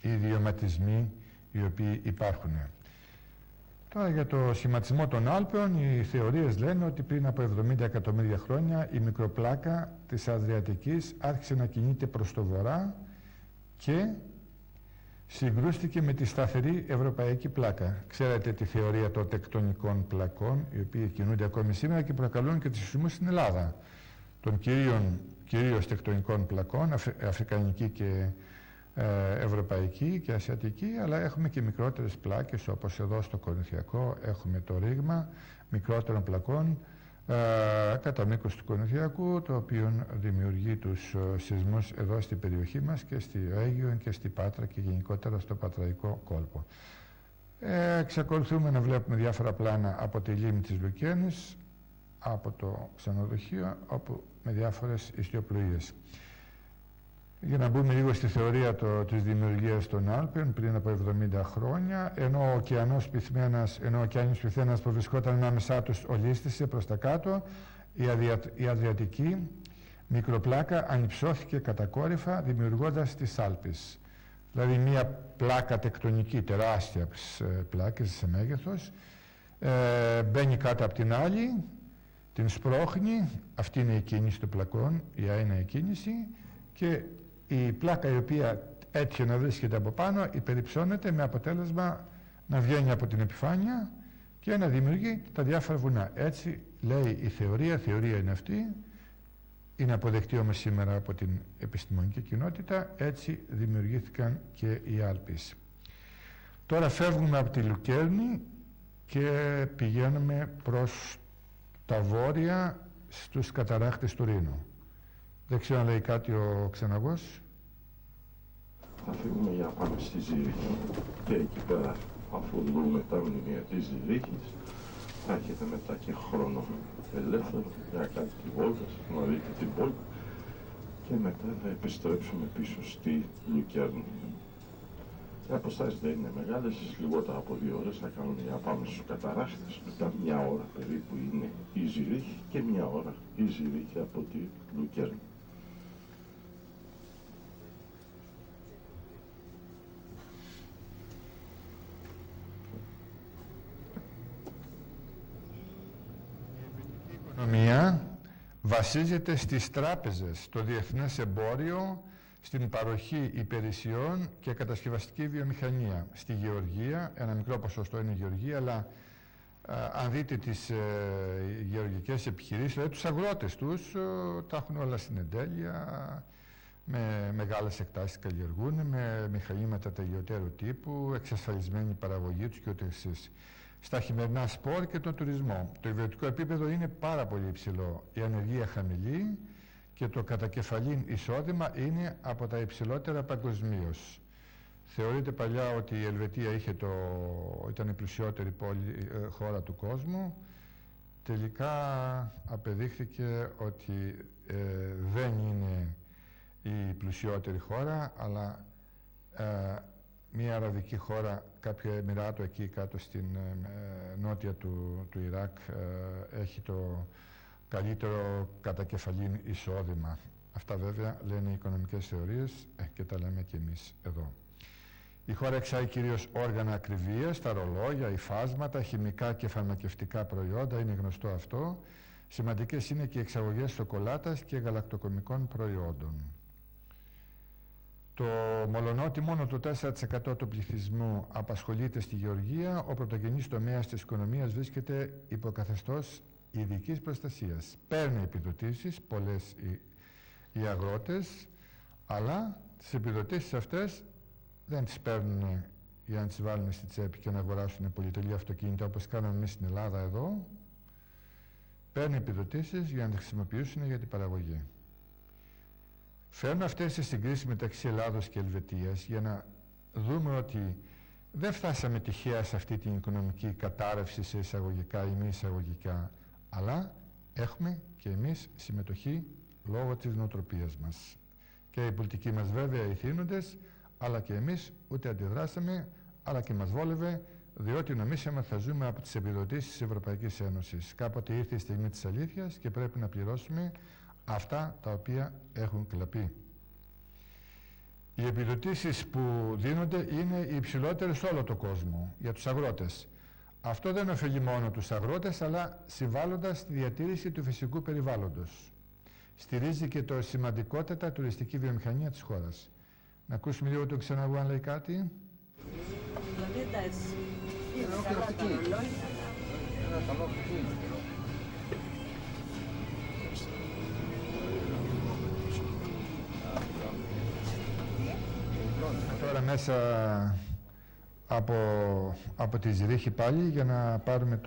ιδιωματισμοί οι οποίοι υπάρχουν. Τώρα για το σχηματισμό των Άλπαιων, οι θεωρίες λένε ότι πριν από 70 εκατομμύρια χρόνια η μικροπλάκα της Αδριατικής άρχισε να κινείται προς το βορρά και συγκρούστηκε με τη σταθερή ευρωπαϊκή πλάκα. Ξέρετε τη θεωρία των τεκτονικών πλακών, οι οποίοι κινούνται ακόμη σήμερα και προκαλούν και τις σεισμούς στην Ελλάδα. Των κυρίως τεκτονικών πλακών, αφρικανική και ευρωπαϊκή και ασιατική, αλλά έχουμε και μικρότερες πλάκες, όπως εδώ στο Κορινθιακό έχουμε το ρήγμα μικρότερων πλακών κατά μήκος του Κορινθιακού, το οποίο δημιουργεί τους σεισμούς εδώ στην περιοχή μας και στη Αίγυο και στη Πάτρα και γενικότερα στο Πατραϊκό κόλπο. Εξακολουθούμε να βλέπουμε διάφορα πλάνα από τη λίμνη της Λουκαίνης, από το ξενοδοχείο, όπου με διάφορες ιστιοπλοείες. Για να μπούμε λίγο στη θεωρία της δημιουργίας των Άλπαιων πριν από 70 χρόνια, ενώ ο ωκεάνιος Πυθένας που βρισκόταν ανάμεσά τους ολίσθησε προς τα κάτω, η Αδριατική μικροπλάκα ανυψώθηκε κατακόρυφα δημιουργώντας τις Άλπεις. Δηλαδή μια πλάκα τεκτονική, τεράστια πλάκες σε μέγεθος, μπαίνει κάτω από την άλλη, την σπρώχνει, αυτή είναι η κίνηση των πλακών, η άιναη κίνηση, και η πλάκα η οποία έτυχε να βρίσκεται από πάνω υπεριψώνεται με αποτέλεσμα να βγαίνει από την επιφάνεια και να δημιουργεί τα διάφορα βουνά. Έτσι λέει η θεωρία είναι αυτή, είναι αποδεκτή όμως σήμερα από την επιστημονική κοινότητα, έτσι δημιουργήθηκαν και οι Άλπεις. Τώρα φεύγουμε από τη Λουκέρνη και πηγαίνουμε προς τα βόρεια στους καταράχτες του Ρήνου. Δεν ξέρω αν λέει κάτι ο Ξεναγός. Θα φύγουμε για να πάμε στη Ζήριχη και εκεί πέρα, αφού δούμε τα μνημεία της Ζήριχης, θα έχετε μετά και χρόνο ελεύθερο για να κάνετε τη βόλτα, να δείτε την πόλη και μετά θα επιστρέψουμε πίσω στη Λουκέρνη. Οι αποστάσεις δεν είναι μεγάλες, λιγότερα από 2 ώρες θα κάνουμε για να πάμε στους καταράχτες. Μετά 1 ώρα περίπου είναι η Ζήριχη και 1 ώρα η Ζήριχη από τη Λουκέρνη. Η οικονομία βασίζεται στις τράπεζες, στο διεθνές εμπόριο, στην παροχή υπηρεσιών και κατασκευαστική βιομηχανία. Στη γεωργία, ένα μικρό ποσοστό είναι η γεωργία, αλλά αν δείτε τις γεωργικές επιχειρήσεις, δηλαδή τους αγρότες τους, τα έχουν όλα στην εντέλεια, με μεγάλες εκτάσεις καλλιεργούν, με μηχανήματα τελειωτέρου τύπου, εξασφαλισμένη παραγωγή τους και ούτε εσείς. Στα χειμερινά σπορ και τον τουρισμό. Το ιδιωτικό επίπεδο είναι πάρα πολύ υψηλό. Η ανεργία χαμηλή και το κατακεφαλήν εισόδημα είναι από τα υψηλότερα παγκοσμίως. Θεωρείται παλιά ότι η Ελβετία ήταν η πλουσιότερη χώρα του κόσμου. Τελικά απεδείχθηκε ότι δεν είναι η πλουσιότερη χώρα, αλλά μια αραβική χώρα, κάποιο εμιράτο εκεί κάτω στην νότια του Ιράκ, έχει το καλύτερο κατακεφαλήν εισόδημα. Αυτά βέβαια λένε οι οικονομικές θεωρίες και τα λέμε και εμείς εδώ. Η χώρα εξάγει κυρίως όργανα ακριβίας, τα ρολόγια, υφάσματα, χημικά και φαρμακευτικά προϊόντα, είναι γνωστό αυτό. Σημαντικές είναι και οι εξαγωγές σοκολάτας και γαλακτοκομικών προϊόντων. Μολονότι μόνο το 4% του πληθυσμού απασχολείται στη γεωργία, ο πρωτογενής τομέας της οικονομίας βρίσκεται υπό καθεστώς ειδικής προστασίας. Παίρνει επιδοτήσεις, πολλές οι αγρότες, αλλά τις επιδοτήσεις αυτές δεν τις παίρνουν για να τις βάλουν στη τσέπη και να αγοράσουν πολυτελή αυτοκίνητα όπως κάναμε εμείς στην Ελλάδα εδώ. Παίρνουν επιδοτήσεις για να τις χρησιμοποιήσουν για την παραγωγή. Φέρνω αυτές τις συγκρίσεις μεταξύ Ελλάδος και Ελβετίας για να δούμε ότι δεν φτάσαμε τυχαία σε αυτή την οικονομική κατάρρευση σε εισαγωγικά ή μη εισαγωγικά, αλλά έχουμε και εμείς συμμετοχή λόγω της νοοτροπίας μας. Και οι πολιτικοί μας βέβαια οι θύνοντες, αλλά και εμείς ούτε αντιδράσαμε, αλλά και μας βόλευε, διότι νομίσαμε ότι θα ζούμε από τις επιδοτήσεις της Ευρωπαϊκής Ένωσης. Κάποτε ήρθε η στιγμή της αλήθειας και πρέπει να πληρώσουμε αυτά τα οποία έχουν κλαπεί. Οι επιδοτήσεις που δίνονται είναι οι υψηλότερες σε όλο τον κόσμο για τους αγρότες. Αυτό δεν ωφελεί μόνο τους αγρότες, αλλά συμβάλλοντας στη διατήρηση του φυσικού περιβάλλοντος. Στηρίζει και το σημαντικότατα τουριστική βιομηχανία της χώρας. Να ακούσουμε λίγο το Ξεναγού αν λέει κάτι. Τώρα μέσα από τη Ζηρίχη πάλι για να πάρουμε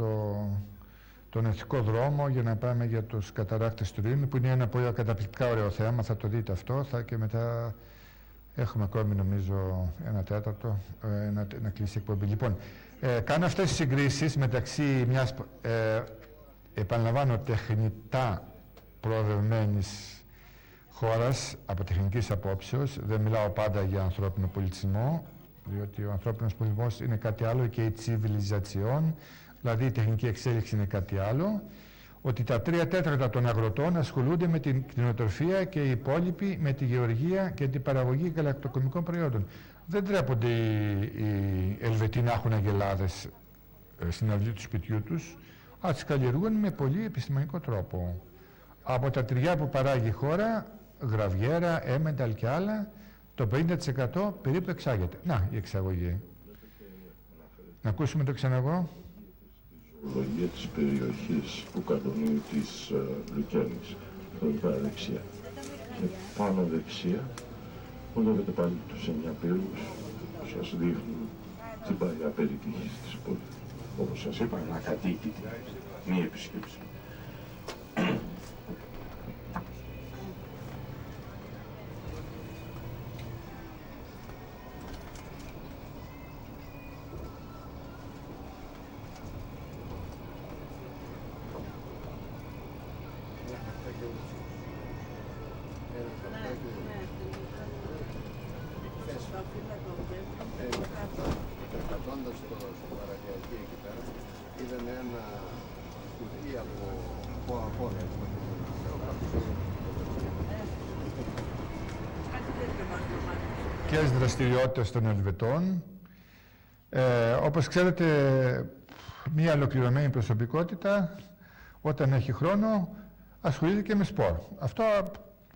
τον εθνικό δρόμο για να πάμε για τους καταράκτες του Ρήνου, που είναι ένα πολύ καταπληκτικά ωραίο θέμα, θα το δείτε αυτό, και μετά έχουμε ακόμη νομίζω ένα τέταρτο να κλείσει η εκπομπή. Λοιπόν, κάνω αυτές τις συγκρίσεις μεταξύ μιας επαναλαμβάνω τεχνητά προοδευμένης χώρας από τεχνικής απόψεως. Δεν μιλάω πάντα για ανθρώπινο πολιτισμό, διότι ο ανθρώπινος πολιτισμός είναι κάτι άλλο και η τσιβιλιζατσιόν, δηλαδή η τεχνική εξέλιξη είναι κάτι άλλο, ότι τα 3/4 των αγροτών ασχολούνται με την κτηνοτροφία και οι υπόλοιποι με τη γεωργία και την παραγωγή γαλακτοκομικών προϊόντων. Δεν τρέπονται οι Ελβετοί να έχουν αγελάδες στην αυλή του σπιτιού τους, αλλά τις καλλιεργούν με πολύ επιστημονικό τρόπο. Από τα τυριά που παράγει η χώρα, γραβιέρα, έμενταλ και άλλα, το 50% περίπου εξάγεται. Να, η εξαγωγή. Να ακούσουμε το Ξεναγό. Ζωολογία της περιοχής του καντονίου της Λουκέρνης, εδώ δεξιά. Και πάνω δεξιά, βλέπετε πάλι τους 9 πύργους που σας δείχνουν την παλιά περιτύχη της πόλης. Όπως σας είπα, ανακατοίκητη, μη επισκέψη. Περπατώντας στην παραλιακή εκεί πέρα, είδαμε ένα κουτί από απόρρια. Και τις δραστηριότητες των Ελβετών. Όπως ξέρετε, μια ολοκληρωμένη προσωπικότητα, όταν έχει χρόνο, ασχολείται και με σπορ. Αυτό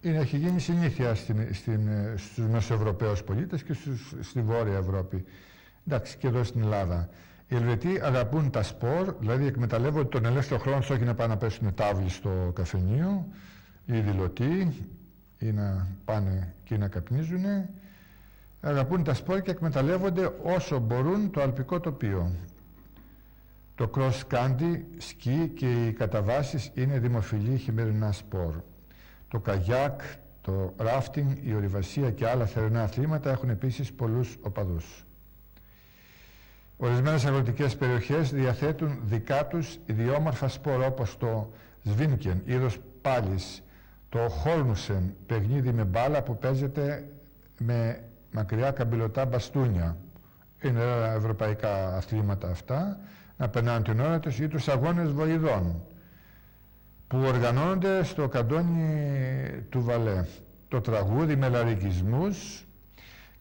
έχει γίνει συνήθεια στους Μεσοευρωπαίους πολίτες και στη Βόρεια Ευρώπη. Εντάξει, και εδώ στην Ελλάδα. Οι Ελβετοί αγαπούν τα σπορ, δηλαδή εκμεταλλεύονται τον ελεύθερο χρόνο τους, όχι να πάνε να πέσουν τάβλοι στο καφενείο ή δηλωτή ή να πάνε και να καπνίζουν. Αγαπούν τα σπορ και εκμεταλλεύονται όσο μπορούν το αλπικό τοπίο. Το cross country, σκι και οι καταβάσεις είναι δημοφιλή χειμερινά σπορ. Το καγιάκ, το ράφτινγκ, η ορειβασία και άλλα θερινά αθλήματα έχουν επίσης πολλούς οπαδούς. Ορισμένες αγροτικές περιοχές διαθέτουν δικά τους ιδιόμορφα σπορ, όπως το σβίνκεν, είδος πάλης, το χόρνουσεν, παιχνίδι με μπάλα που παίζεται με μακριά καμπυλωτά μπαστούνια. Είναι ευρωπαϊκά αθλήματα αυτά, να περνάνε την ώρα τους, ή τους αγώνες βοηδών που οργανώνονται στο καντόνι του Βαλέ. Το τραγούδι με λαρικισμούς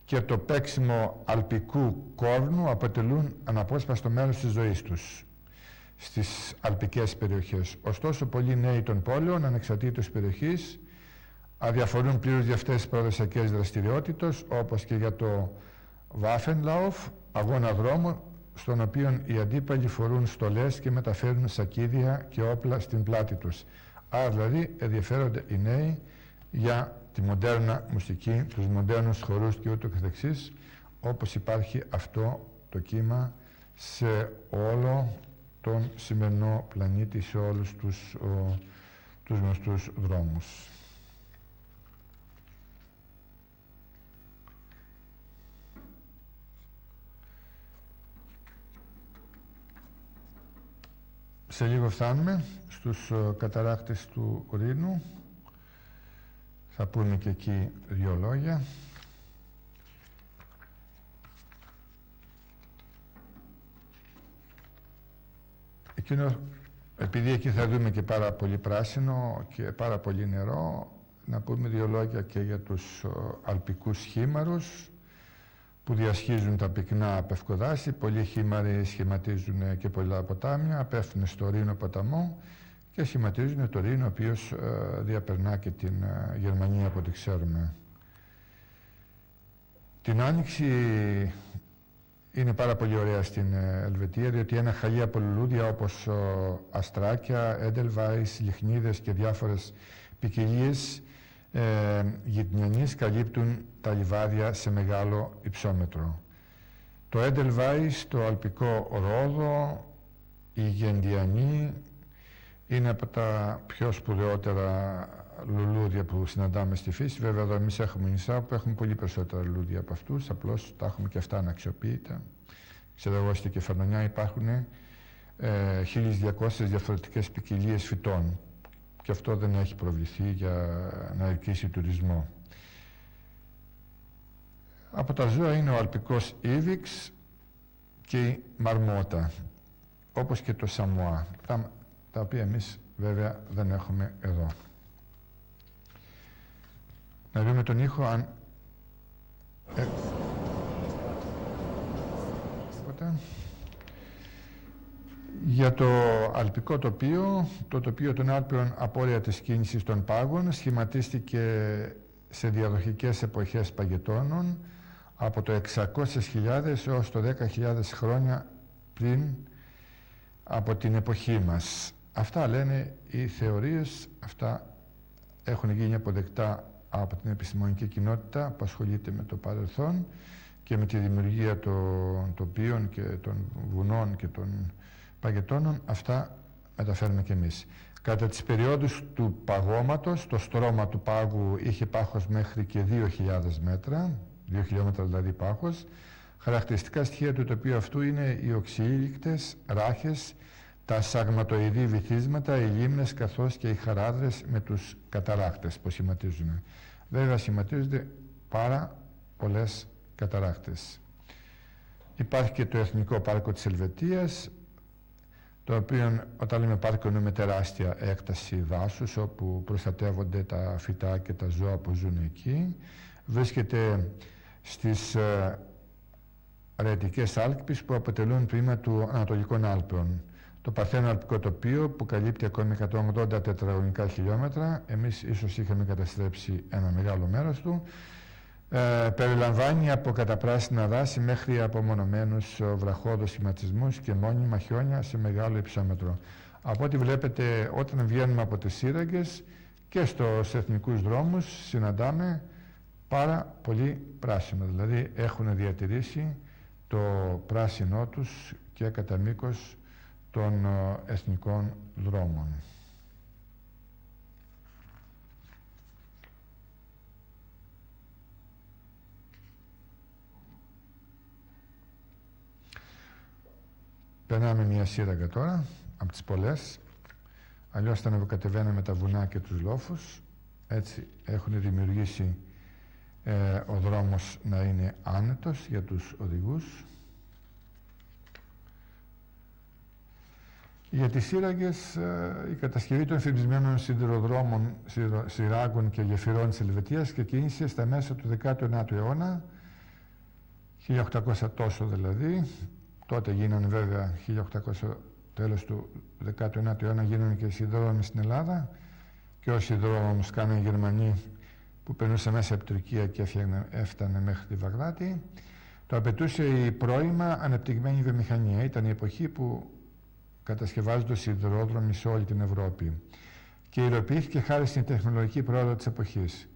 και το παίξιμο αλπικού κόρνου αποτελούν αναπόσπαστο μέρος της ζωής τους στις αλπικές περιοχές. Ωστόσο, πολλοί νέοι των πόλεων, ανεξαρτήτως περιοχής, αδιαφορούν πλήρως για αυτές τις παραδοσιακές δραστηριότητες, όπως και για το Waffenlauf, αγώνα δρόμου, στον οποίο οι αντίπαλοι φορούν στολές και μεταφέρουν σακίδια και όπλα στην πλάτη τους. Άρα δηλαδή ενδιαφέρονται οι νέοι για τη μοντέρνα μουσική, τους μοντέρνους χορούς και ούτω καθεξής, όπως υπάρχει αυτό το κύμα σε όλο τον σημερινό πλανήτη, σε όλους τους γνωστούς δρόμους. Σε λίγο φτάνουμε στους καταράκτες του Ρήνου. Θα πούμε και εκεί δύο λόγια. Εκείνο επειδή εκεί θα δούμε και πάρα πολύ πράσινο και πάρα πολύ νερό, να πούμε δύο λόγια και για τους αλπικούς χήμαρους που διασχίζουν τα πυκνά πευκοδάση. Πολλοί χήμαροι σχηματίζουν και πολλά ποτάμια, πέφτουν στο Ρήνο ποταμό και σχηματίζουν το Ρήνο, ο οποίος διαπερνά και την Γερμανία από ό,τι ξέρουμε. Την Άνοιξη είναι πάρα πολύ ωραία στην Ελβετία, διότι ένα χαλί από λουλούδια όπως αστράκια, έντελβάις, λιχνίδες και διάφορες ποικιλίες γειτονιανείς καλύπτουν τα λιβάδια σε μεγάλο υψόμετρο. Το έντελβάις, το αλπικό ρόδο, η γεντιανή είναι από τα πιο σπουδαιότερα λουλούδια που συναντάμε στη φύση. Βέβαια εδώ εμείς έχουμε νησιά που έχουμε πολύ περισσότερα λουλούδια από αυτούς, απλώς τα έχουμε και αυτά αναξιοποιητά. Ξέρω εγώ, στη Κεφαλονιά υπάρχουν 1.200 διαφορετικές ποικιλίες φυτών και αυτό δεν έχει προβληθεί για να ελκύσει τουρισμό. Από τα ζώα είναι ο αλπικός ίβιξ και η μαρμότα, όπως και το σαμουά, τα οποία εμείς βέβαια δεν έχουμε εδώ. Να δούμε τον ήχο αν... Για το αλπικό τοπίο, το τοπίο των Άλπαιων απόρρια της κίνησης των πάγων σχηματίστηκε σε διαδοχικές εποχές παγετώνων από το 600.000 έως το 10.000 χρόνια πριν από την εποχή μας. Αυτά λένε οι θεωρίες, αυτά έχουν γίνει αποδεκτά από την επιστημονική κοινότητα που ασχολείται με το παρελθόν και με τη δημιουργία των τοπίων και των βουνών και των παγετώνων. Αυτά μεταφέρουμε κι εμείς. Κατά τις περιόδους του παγώματος, το στρώμα του πάγου είχε πάχος μέχρι και 2.000 μέτρα, 2 χιλιόμετρα δηλαδή πάχος. Χαρακτηριστικά στοιχεία του τοπίου αυτού είναι οι οξυήλικτες ράχες, τα σαγματοειδή βυθίσματα, οι λίμνες καθώς και οι χαράδρες με τους καταράχτες που σχηματίζουν. Βέβαια σχηματίζονται πάρα πολλές καταράχτες. Υπάρχει και το Εθνικό Πάρκο της Ελβετίας, το οποίο όταν λέμε πάρκο εννοούμε τεράστια έκταση δάσους όπου προστατεύονται τα φυτά και τα ζώα που ζουν εκεί. Βρίσκεται στις Αρετικές Άλπεις που αποτελούν τμήμα του Ανατολικών Άλπαιων. Το Παρθένο Αλπικό Τοπίο που καλύπτει ακόμη 180 τετραγωνικά χιλιόμετρα, εμείς ίσως είχαμε καταστρέψει ένα μεγάλο μέρος του, περιλαμβάνει από καταπράσινα δάση μέχρι απομονωμένους βραχώδους σχηματισμούς και μόνιμα χιόνια σε μεγάλο υψόμετρο. Από ό,τι βλέπετε, όταν βγαίνουμε από τις σύραγγες και στους εθνικούς δρόμους συναντάμε πάρα πολύ πράσινο, δηλαδή έχουν διατηρήσει το πράσινό τους και κατά μήκος των εθνικών δρόμων. Περνάμε μια σύραγγα τώρα, από τις πολλές. Αλλιώς θα ανεβοκατεβαίναμε τα βουνά και τους λόφους. Έτσι έχουν δημιουργήσει ο δρόμος να είναι άνετος για τους οδηγούς. Για τις σύραγγες, η κατασκευή των φημισμένων σιδηροδρόμων, σειράγγων και γεφυρών της Ελβετίας ξεκίνησε στα μέσα του 19ου αιώνα, 1800 τόσο δηλαδή. Τότε γίνανε βέβαια 1800, τέλος του 19ου αιώνα γίνανε και σιδηρόδρομοι στην Ελλάδα και όσοι σιδηρόδρομους κάνανε οι Γερμανοί που περνούσε μέσα από την Τουρκία και έφτανε μέχρι τη Βαγδάτη. Το απαιτούσε η πρώιμα ανεπτυγμένη βιομηχανία. Ήταν η εποχή που κατασκευάζονται σιδηρόδρομοι σε όλη την Ευρώπη και υλοποιήθηκε χάρη στην τεχνολογική πρόοδο της εποχής.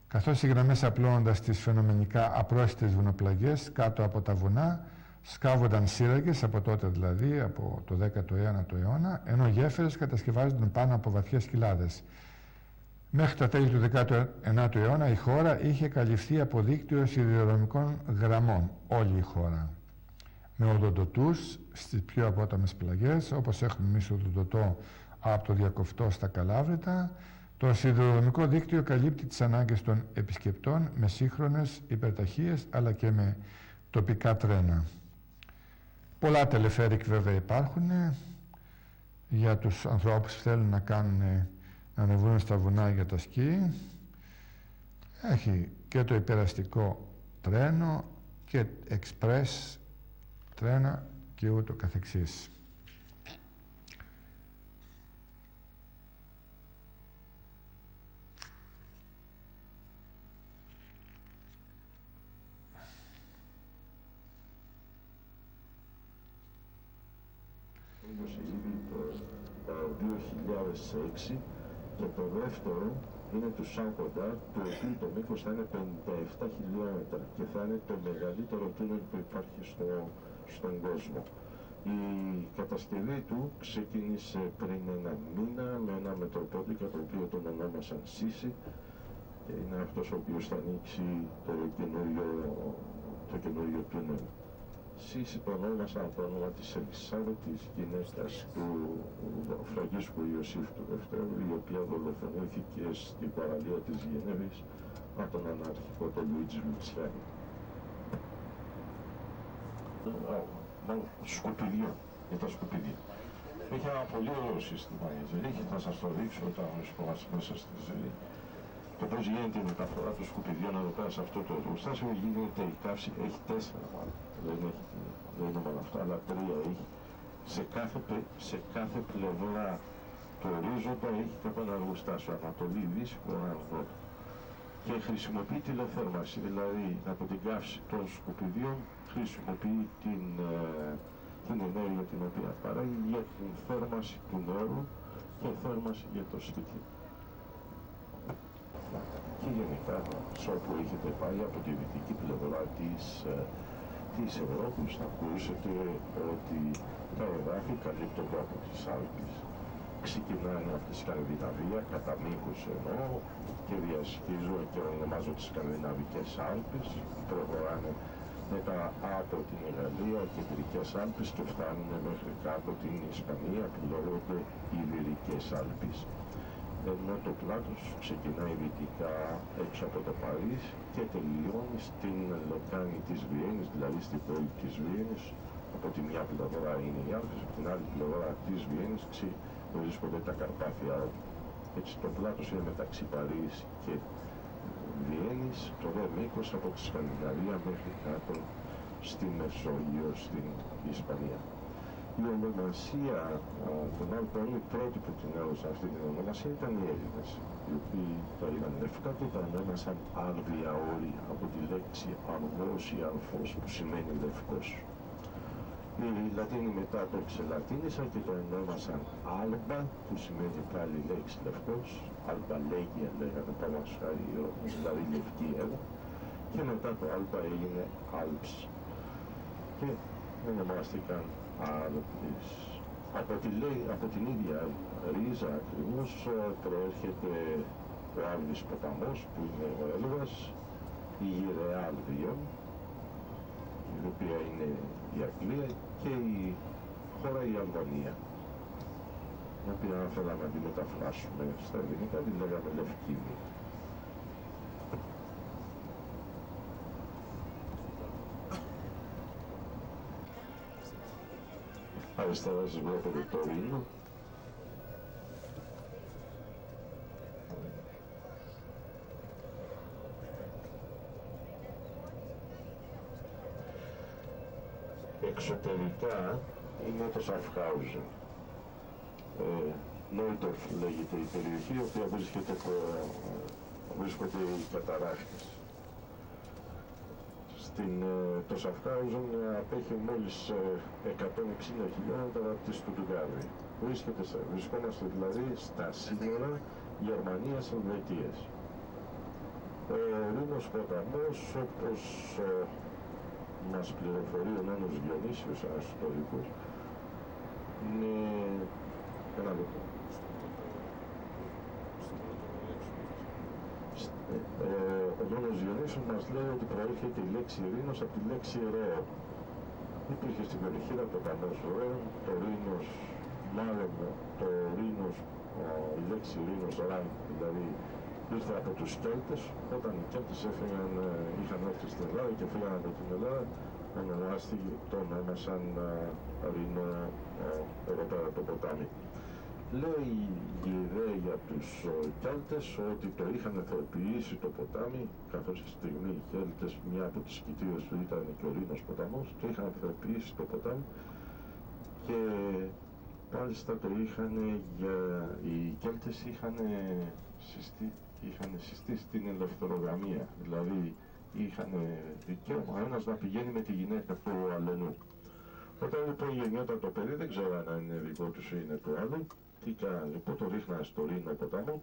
Καθώς οι γραμμές απλώνοντας τις φαινομενικά απρόσιτες βουνοπλαγιές κάτω από τα βουνά, σκάβονταν σύραγγες από τότε δηλαδή, από το 19ο αιώνα, ενώ γέφυρες κατασκευάζονταν πάνω από βαθιές κοιλάδες. Μέχρι τα τέλη του 19ου αιώνα η χώρα είχε καλυφθεί από δίκτυο σιδηροδρομικών γραμμών, όλη η χώρα. Με οδοντοτούς στις πιο απόταμες πλαγιές, όπως έχουμε εμείς οδοντοτό από το Διακοφτό στα Καλάβρητα. Το σιδηροδρομικό δίκτυο καλύπτει τις ανάγκες των επισκεπτών με σύγχρονες υπερταχείες αλλά και με τοπικά τρένα. Πολλά τελεφέρικ βέβαια υπάρχουν. για τους ανθρώπους που θέλουν να ανεβούν στα βουνά για τα σκι. Έχει και το υπεραστικό τρένο και εξπρές τρένα και ούτω καθεξής. Το 2006 και το δεύτερο είναι του Σάνκοντα, το οποίο το μήκος θα είναι 57 χιλιόμετρα και θα είναι το μεγαλύτερο τούνελ που υπάρχει στον κόσμο. Η κατασκευή του ξεκίνησε πριν ένα μήνα με ένα μετροπόδικα το οποίο τον ονόμασαν Σίση και είναι αυτός ο οποίος θα ανοίξει το καινούριο τούνελ. Σίση το ονόμασα από το όνομα της Ελισάβετ, της γυναίκας του Φραγκίσκου Ιωσήφ του Δευτέρου, η οποία δολοφονήθηκε στην παραλία της Γενέβης από τον αναρχικό τον Λουίτζι Λουτσιάνι. Σκουπιδιά, για τα σκουπιδιά. Έχει ένα πολύ ωραίο σύστημα η Ζερή και θα σας το δείξω όταν βρισκόμαστε μέσα στη Ζερή. Το πώς γίνεται η μεταφορά των σκουπιδιών εδώ πέρα σε αυτό το εργοστάσιο, γίνεται η καύση, έχει 4 μάλλον, δεν είναι μόνο αυτά, αλλά 3 έχει. Σε κάθε πλευρά του ορίζοντα έχει κάποιο ένα εργοστάσιο, Ανατολή, Δύση, Βορρά. Και χρησιμοποιεί τηλεθέρμανση, δηλαδή από την καύση των σκουπιδιών χρησιμοποιεί την ενέργεια την οποία παράγει για την θέρμανση του νερού και θέρμανση για το σπίτι. Και γενικά, σε όπου έχετε πάει από τη δυτική πλευρά της Ευρώπης, θα ακούσετε ότι τα εδάφη καλύπτονται από τις Άλπεις. Ξεκινάνε από τη Σκανδιναβία, κατά μήκος εννοώ, και διασχίζουν και ονομάζω τις Σκανδιναβικές Άλπεις, προχωράνε μετά από την Γαλλία, κεντρικές Άλπεις και φτάνουν μέχρι κάτω την Ισπανία που λέγονται Ιβηρικές Άλπεις. Ενώ το πλάτος ξεκινάει δυτικά έξω από το Παρίσι και τελειώνει στην λεκάνη της Βιέννης, δηλαδή στην πόλη της Βιέννης. Από τη μια πλευρά είναι οι Άλπες, από την άλλη πλευρά της Βιέννης βρίσκονται τα Καρπάθια. Έτσι το πλάτος είναι μεταξύ Παρίσι και Βιέννης, το δε μήκος από τη Σκανδιναβία μέχρι κάτω στη Μεσόγειο, στην Ισπανία. Η ονομασία των Άλπων, οι πρώτοι που την έδωσαν αυτή την ονομασία ήταν οι Έλληνες, οι οποίοι τα είδαν λευκά και τα ονόμασαν Άλβια όρη από τη λέξη αργός ή αλφός που σημαίνει λευκός. Οι Λατίνοι μετά το ξελατίνησαν και το ονόμασαν Άλμπα που σημαίνει πάλι λέξη λευκός, Αλμπαλέγια λέγανε πάνω σχάρι, δηλαδή λευκή έδα, και μετά το Άλμπα έγινε Άλψ και ονομάστηκαν Άλπεις. Από την ίδια ρίζα ακριβώς προέρχεται ο Άλβης ποταμός που είναι ο Έλβας, η Γυραιά Αλβίων, η οποία είναι η Αγγλία, και η χώρα η Αλβανία, η οποία θέλαμε να τη μεταφράσουμε στα ελληνικά, την λέγαμε Λευκίνη. Αριστερά σας βλέπετε το Ρήνο. Εξωτερικά είναι το Σαφχάουζεν. Νόιτορφ λέγεται η περιοχή, η οποία βρίσκονται οι καταράχτες. Το Σαφχάουζεν απέχει μόλις 160 χιλιόμετρα από τη Στουτγκάρδη. Βρισκόμαστε δηλαδή στα σύνορα Γερμανίας-Ελβετίας. Ο Ρήνος ποταμός, όπως μας πληροφορεί ο νόνος Διονύσιος, ένας ιστορικός, είναι ένα λεπτό. Ο νόνος Διονύσιος μας λέει ότι προέρχεται η λέξη Ρήνος από τη λέξη Ρέο. Υπήρχε στην περιοχή από το ποταμός Ρέο, το Ρήνος, μάλλον το Ρήνος, η λέξη Ρήνος Ραν, δηλαδή ήρθε από τους Κέλτες. Όταν οι Κέλτες είχαν έρθει στην Ελλάδα και φύγαν από την Ελλάδα, το ονόμασαν Ρήνο εδώ πέρα το ποτάμι. Λέει η ιδέα για τους Κέλτες ότι το είχαν θεοποιήσει το ποτάμι, καθώς στη στιγμή οι Κέλτες, μια από τις κοιτίες του ήταν και ο Ρήνος ποταμός, το είχαν θεοποιήσει το ποτάμι και μάλιστα το είχαν, οι Κέλτες είχαν συστήσει την ελευθερογαμία, δηλαδή είχαν δικαίωμα ένας να πηγαίνει με τη γυναίκα του αλλενού. Όταν λοιπόν γεννιόταν το παιδί, δεν ξέρω αν είναι δικό τους ή είναι του άλλου, τι κάνανε λοιπόν, το ρίχναν στο Ρήνο ποταμό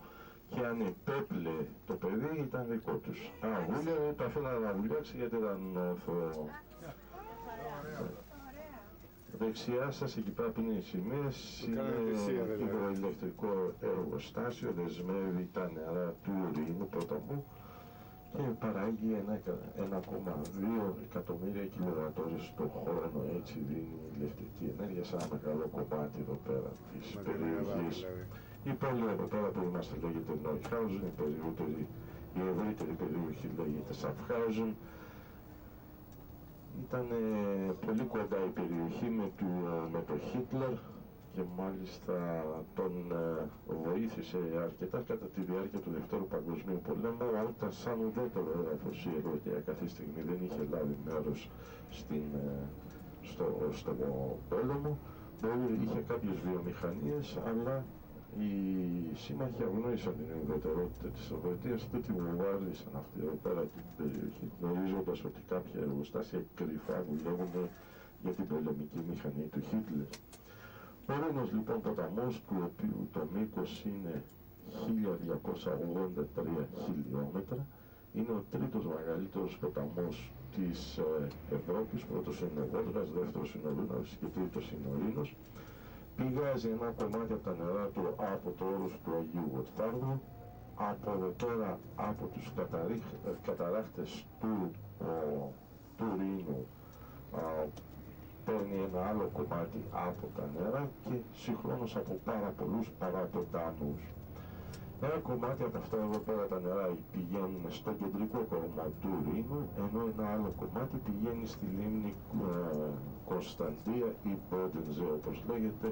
και αν επέπλε το παιδί ήταν δικό τους. Αν βούλιανε, το αφήνανε να βουλιάξει γιατί ήταν όρθιο. Δεξιά σας εκεί πέρα που είναι οι σημαίες είναι υδροηλεκτρικό εργοστάσιο, δεσμεύει τα νερά του Ρήνου ποταμού και παράγει 1,2 εκατομμύρια κιλοβατόρες το χρόνο, έτσι δίνει ηλεκτρική ενέργεια σε ένα μεγάλο κομμάτι εδώ πέρα της περιοχής. Η πόλη εδώ πέρα που είμαστε λέγεται Νόιχάουζεν, η ευρύτερη περιοχή λέγεται Σαφχάουζεν. Ήταν πολύ κοντά η περιοχή με το Χίτλερ και μάλιστα τον βοήθησε αρκετά κατά τη διάρκεια του Δευτέρου Παγκοσμίου Πολέμου, αλλά ήταν σαν ουδέτερο έδαφος η Ευρώπη. Κάθε στιγμή δεν είχε λάβει μέρος στο πόλεμο. Είχε κάποιες βιομηχανίες, αλλά οι σύμμαχοι αγνώρισαν την ουδετερότητα της Σοβιετίας και τη βομβάρδισαν αυτή εδώ πέρα την περιοχή, γνωρίζοντας ότι κάποια εργοστάσια κρυφά δουλεύουν για την πολεμική μηχανή του Χίτλερ. Ο Ρήνος λοιπόν ποταμός, του οποίου το μήκος είναι 1283 χιλιόμετρα, είναι ο τρίτος μεγαλύτερος ποταμός της Ευρώπης. Πρώτος είναι ο Βόλγας, δεύτερος είναι ο Δούναβης και τρίτος είναι ο Ρήνος. Πηγάζει ένα κομμάτι από τα νερά του από το όρος του Αγίου Γοτθάρδου, από εδώ πέρα από τους καταράχτες του Ρήνου παίρνει ένα άλλο κομμάτι από τα νερά και συγχρόνως από πάρα πολλούς παραπετάνους. Ένα κομμάτι από αυτά εδώ πέρα τα νερά πηγαίνουν στο κεντρικό κομμάτι του Ρήνου, ενώ ένα άλλο κομμάτι πηγαίνει στη λίμνη Κωνσταντία ή Μπόντενζε όπως λέγεται,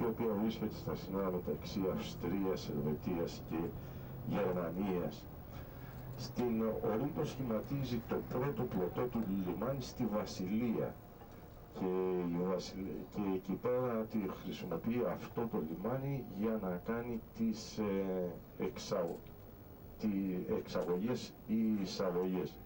η οποία βρίσκεται στα σύνορα μεταξύ Αυστρίας, Ελβετίας και Γερμανίας. Ο Ρήνος σχηματίζει το πρώτο πλωτό του λιμάνι στη Βασιλεία και εκεί πέρα χρησιμοποιεί αυτό το λιμάνι για να κάνει τις εξαγωγές ή εισαγωγές.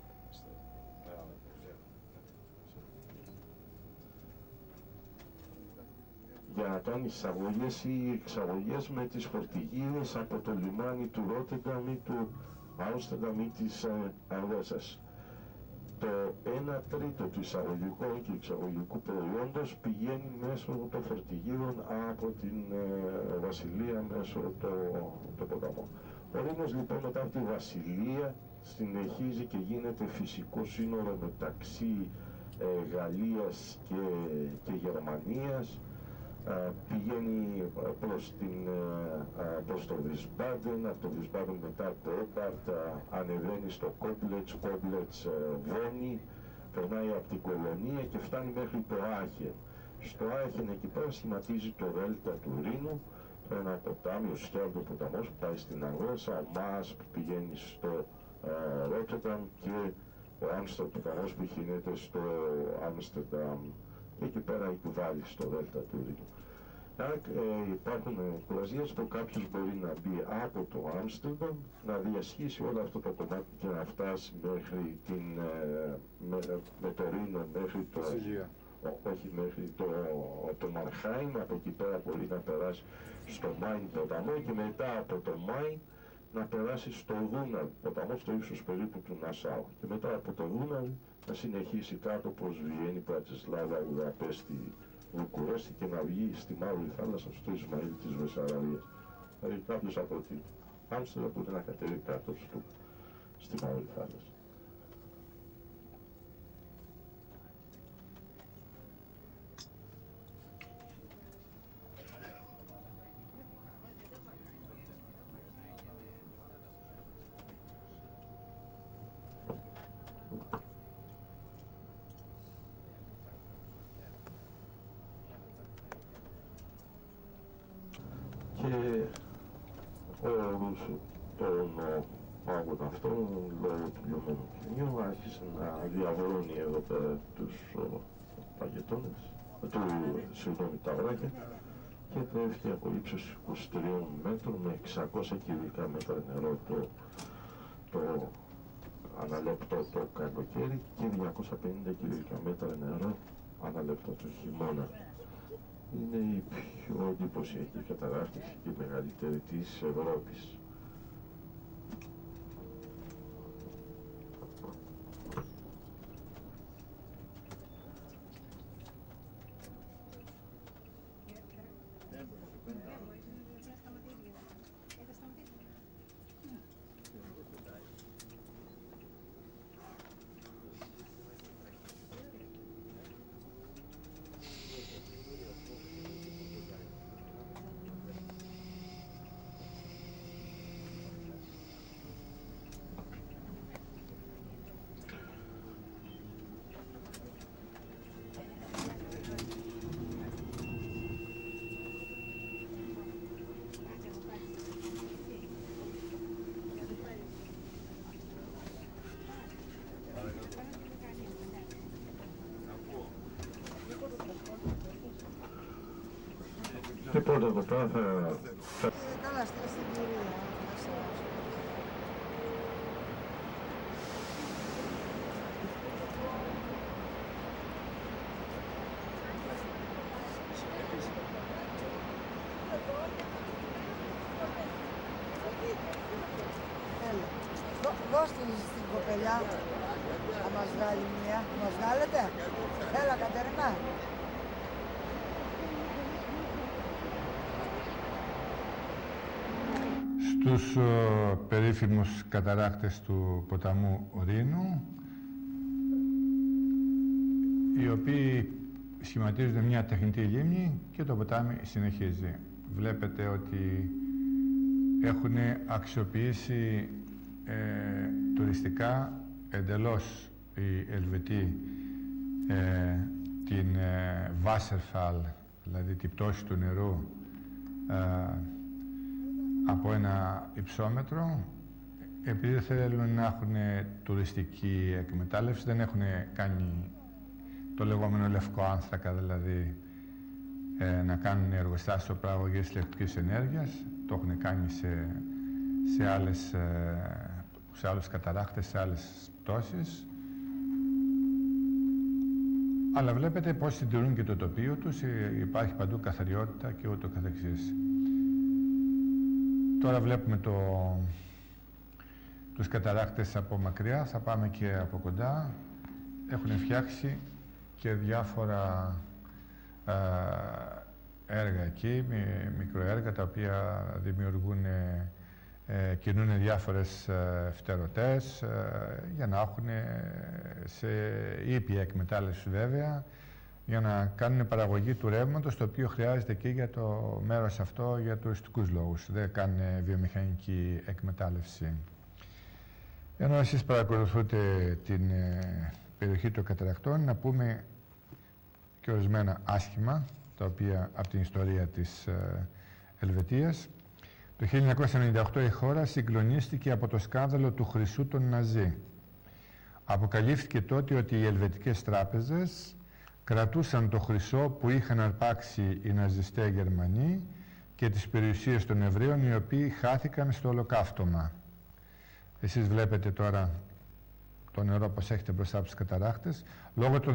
Για να κάνει εισαγωγές ή εξαγωγές με τις φορτηγίδες από το λιμάνι του Ρότερνταμ ή του Άμστερνταμ ή της Ανβέρσας. Το 1 τρίτο του εισαγωγικού και εξαγωγικού προϊόντος πηγαίνει μέσω των φορτηγίδων από την Βασιλεία μέσω το ποταμό. Ο Ρήνος λοιπόν μετά από τη Βασιλεία συνεχίζει και γίνεται φυσικό σύνορο μεταξύ Γαλλίας και Γερμανίας. Πηγαίνει προς το Βισμπάντεν, από το Βισμπάντεν μετά από το Όμπαρτ ανεβαίνει στο Κόμπλετς Βόνι, περνάει από την Κολονία και φτάνει μέχρι το Άχεν. Στο Άχεν εκεί πέρα σχηματίζει το Δέλτα του Ρήνου, ένα ποτάμι, ο Σκέρντο ποταμός που πάει στην Ανβέρσα, ο Μάς που πηγαίνει στο Ρότερνταμ και ο Άμστερνταμ ποταμός που γίνεται στο Άμστερνταμ. Και εκεί πέρα εκβάλλει στο Δέλτα του Ρήνου. Υπάρχουν κουραζίες που κάποιος μπορεί να μπει από το Άμστερνταμ, να διασχίσει όλο αυτό το κομμάτι και να φτάσει μέχρι με το Ρήνο μέχρι το... όχι μέχρι το Μανχάιμ, από εκεί πέρα μπορεί να περάσει στο Μάιν ποταμό και μετά από το Μάιν να περάσει στο Δούναβι ποταμό, στο ύψος περίπου του Νασάου. Και μετά από το Δούναβι να συνεχίσει κάτω προς Βιέννη, Πρατισλάβα, Βουδαπέστη, Βουκουρέστη και να βγει στη Μαύρη Θάλασσα στο Ισμαήλ της Βεσσαραβίας. Δηλαδή κάποιος από την Άμστερνταμ μπορεί να κατέβει κάτω στη Μαύρη Θάλασσα. όρους των πάγων αυτών, λόγω του λιωμένου κοινού, άρχισε να διαβρώνει εδώ πέρα τους παγετώνες, τα οράκια, και τρέφει από ύψος 23 μέτρων με 600 κυβικά μέτρα νερό το αναλεπτό το καλοκαίρι και 250 κυβικά μέτρα νερό αναλεπτό το χειμώνα. Είναι η πιο εντυπωσιακή καταράκτηση και η μεγαλύτερη της Ευρώπης. Λοιπόν, εδώ πέρα θα... Καλά, στην κυρία. Δώστε στην κοπελιά να μας βγάλει μία. Μας βγάλετε. Έλα, Κατερίνα. Στους περίφημους καταράκτες του ποταμού Ρήνου, οι οποίοι σχηματίζονται μια τεχνητή λίμνη και το ποτάμι συνεχίζει. Βλέπετε ότι έχουν αξιοποιήσει τουριστικά εντελώς οι Ελβετοί την Wasserfall, δηλαδή την πτώση του νερού από ένα υψόμετρο, επειδή δεν θέλουν να έχουν τουριστική εκμετάλλευση, δεν έχουν κάνει το λεγόμενο λευκό άνθρακα, δηλαδή να κάνουν εργοστάσιο παραγωγής ηλεκτρικής ενέργειας. Το έχουν κάνει σε άλλους καταράκτες, σε άλλες πτώσεις. Αλλά βλέπετε πώς συντηρούν και το τοπίο τους, υπάρχει παντού καθαριότητα και ούτω καθεξής. Τώρα βλέπουμε τους καταράκτες από μακριά, θα πάμε και από κοντά. Έχουν φτιάξει και διάφορα έργα εκεί, μικροέργα τα οποία δημιουργούν, κινούν διάφορες φτερωτές για να έχουν σε ήπια εκμετάλλευση βέβαια, για να κάνουν παραγωγή του ρεύματος, το οποίο χρειάζεται και για το μέρος αυτό για τουριστικούς λόγους. Δεν κάνουν βιομηχανική εκμετάλλευση. Ενώ εσείς παρακολουθείτε την περιοχή των καταρακτών, να πούμε και ορισμένα άσχημα, τα οποία από την ιστορία της Ελβετίας. Το 1998 η χώρα συγκλονίστηκε από το σκάνδαλο του χρυσού των Ναζί. Αποκαλύφθηκε τότε ότι οι ελβετικές τράπεζες κρατούσαν το χρυσό που είχαν αρπάξει οι ναζιστές Γερμανοί και τις περιουσίες των Εβραίων, οι οποίοι χάθηκαν στο ολοκαύτωμα. Εσείς βλέπετε τώρα το νερό πως έχετε μπροστά από τους καταράχτες. Λόγω του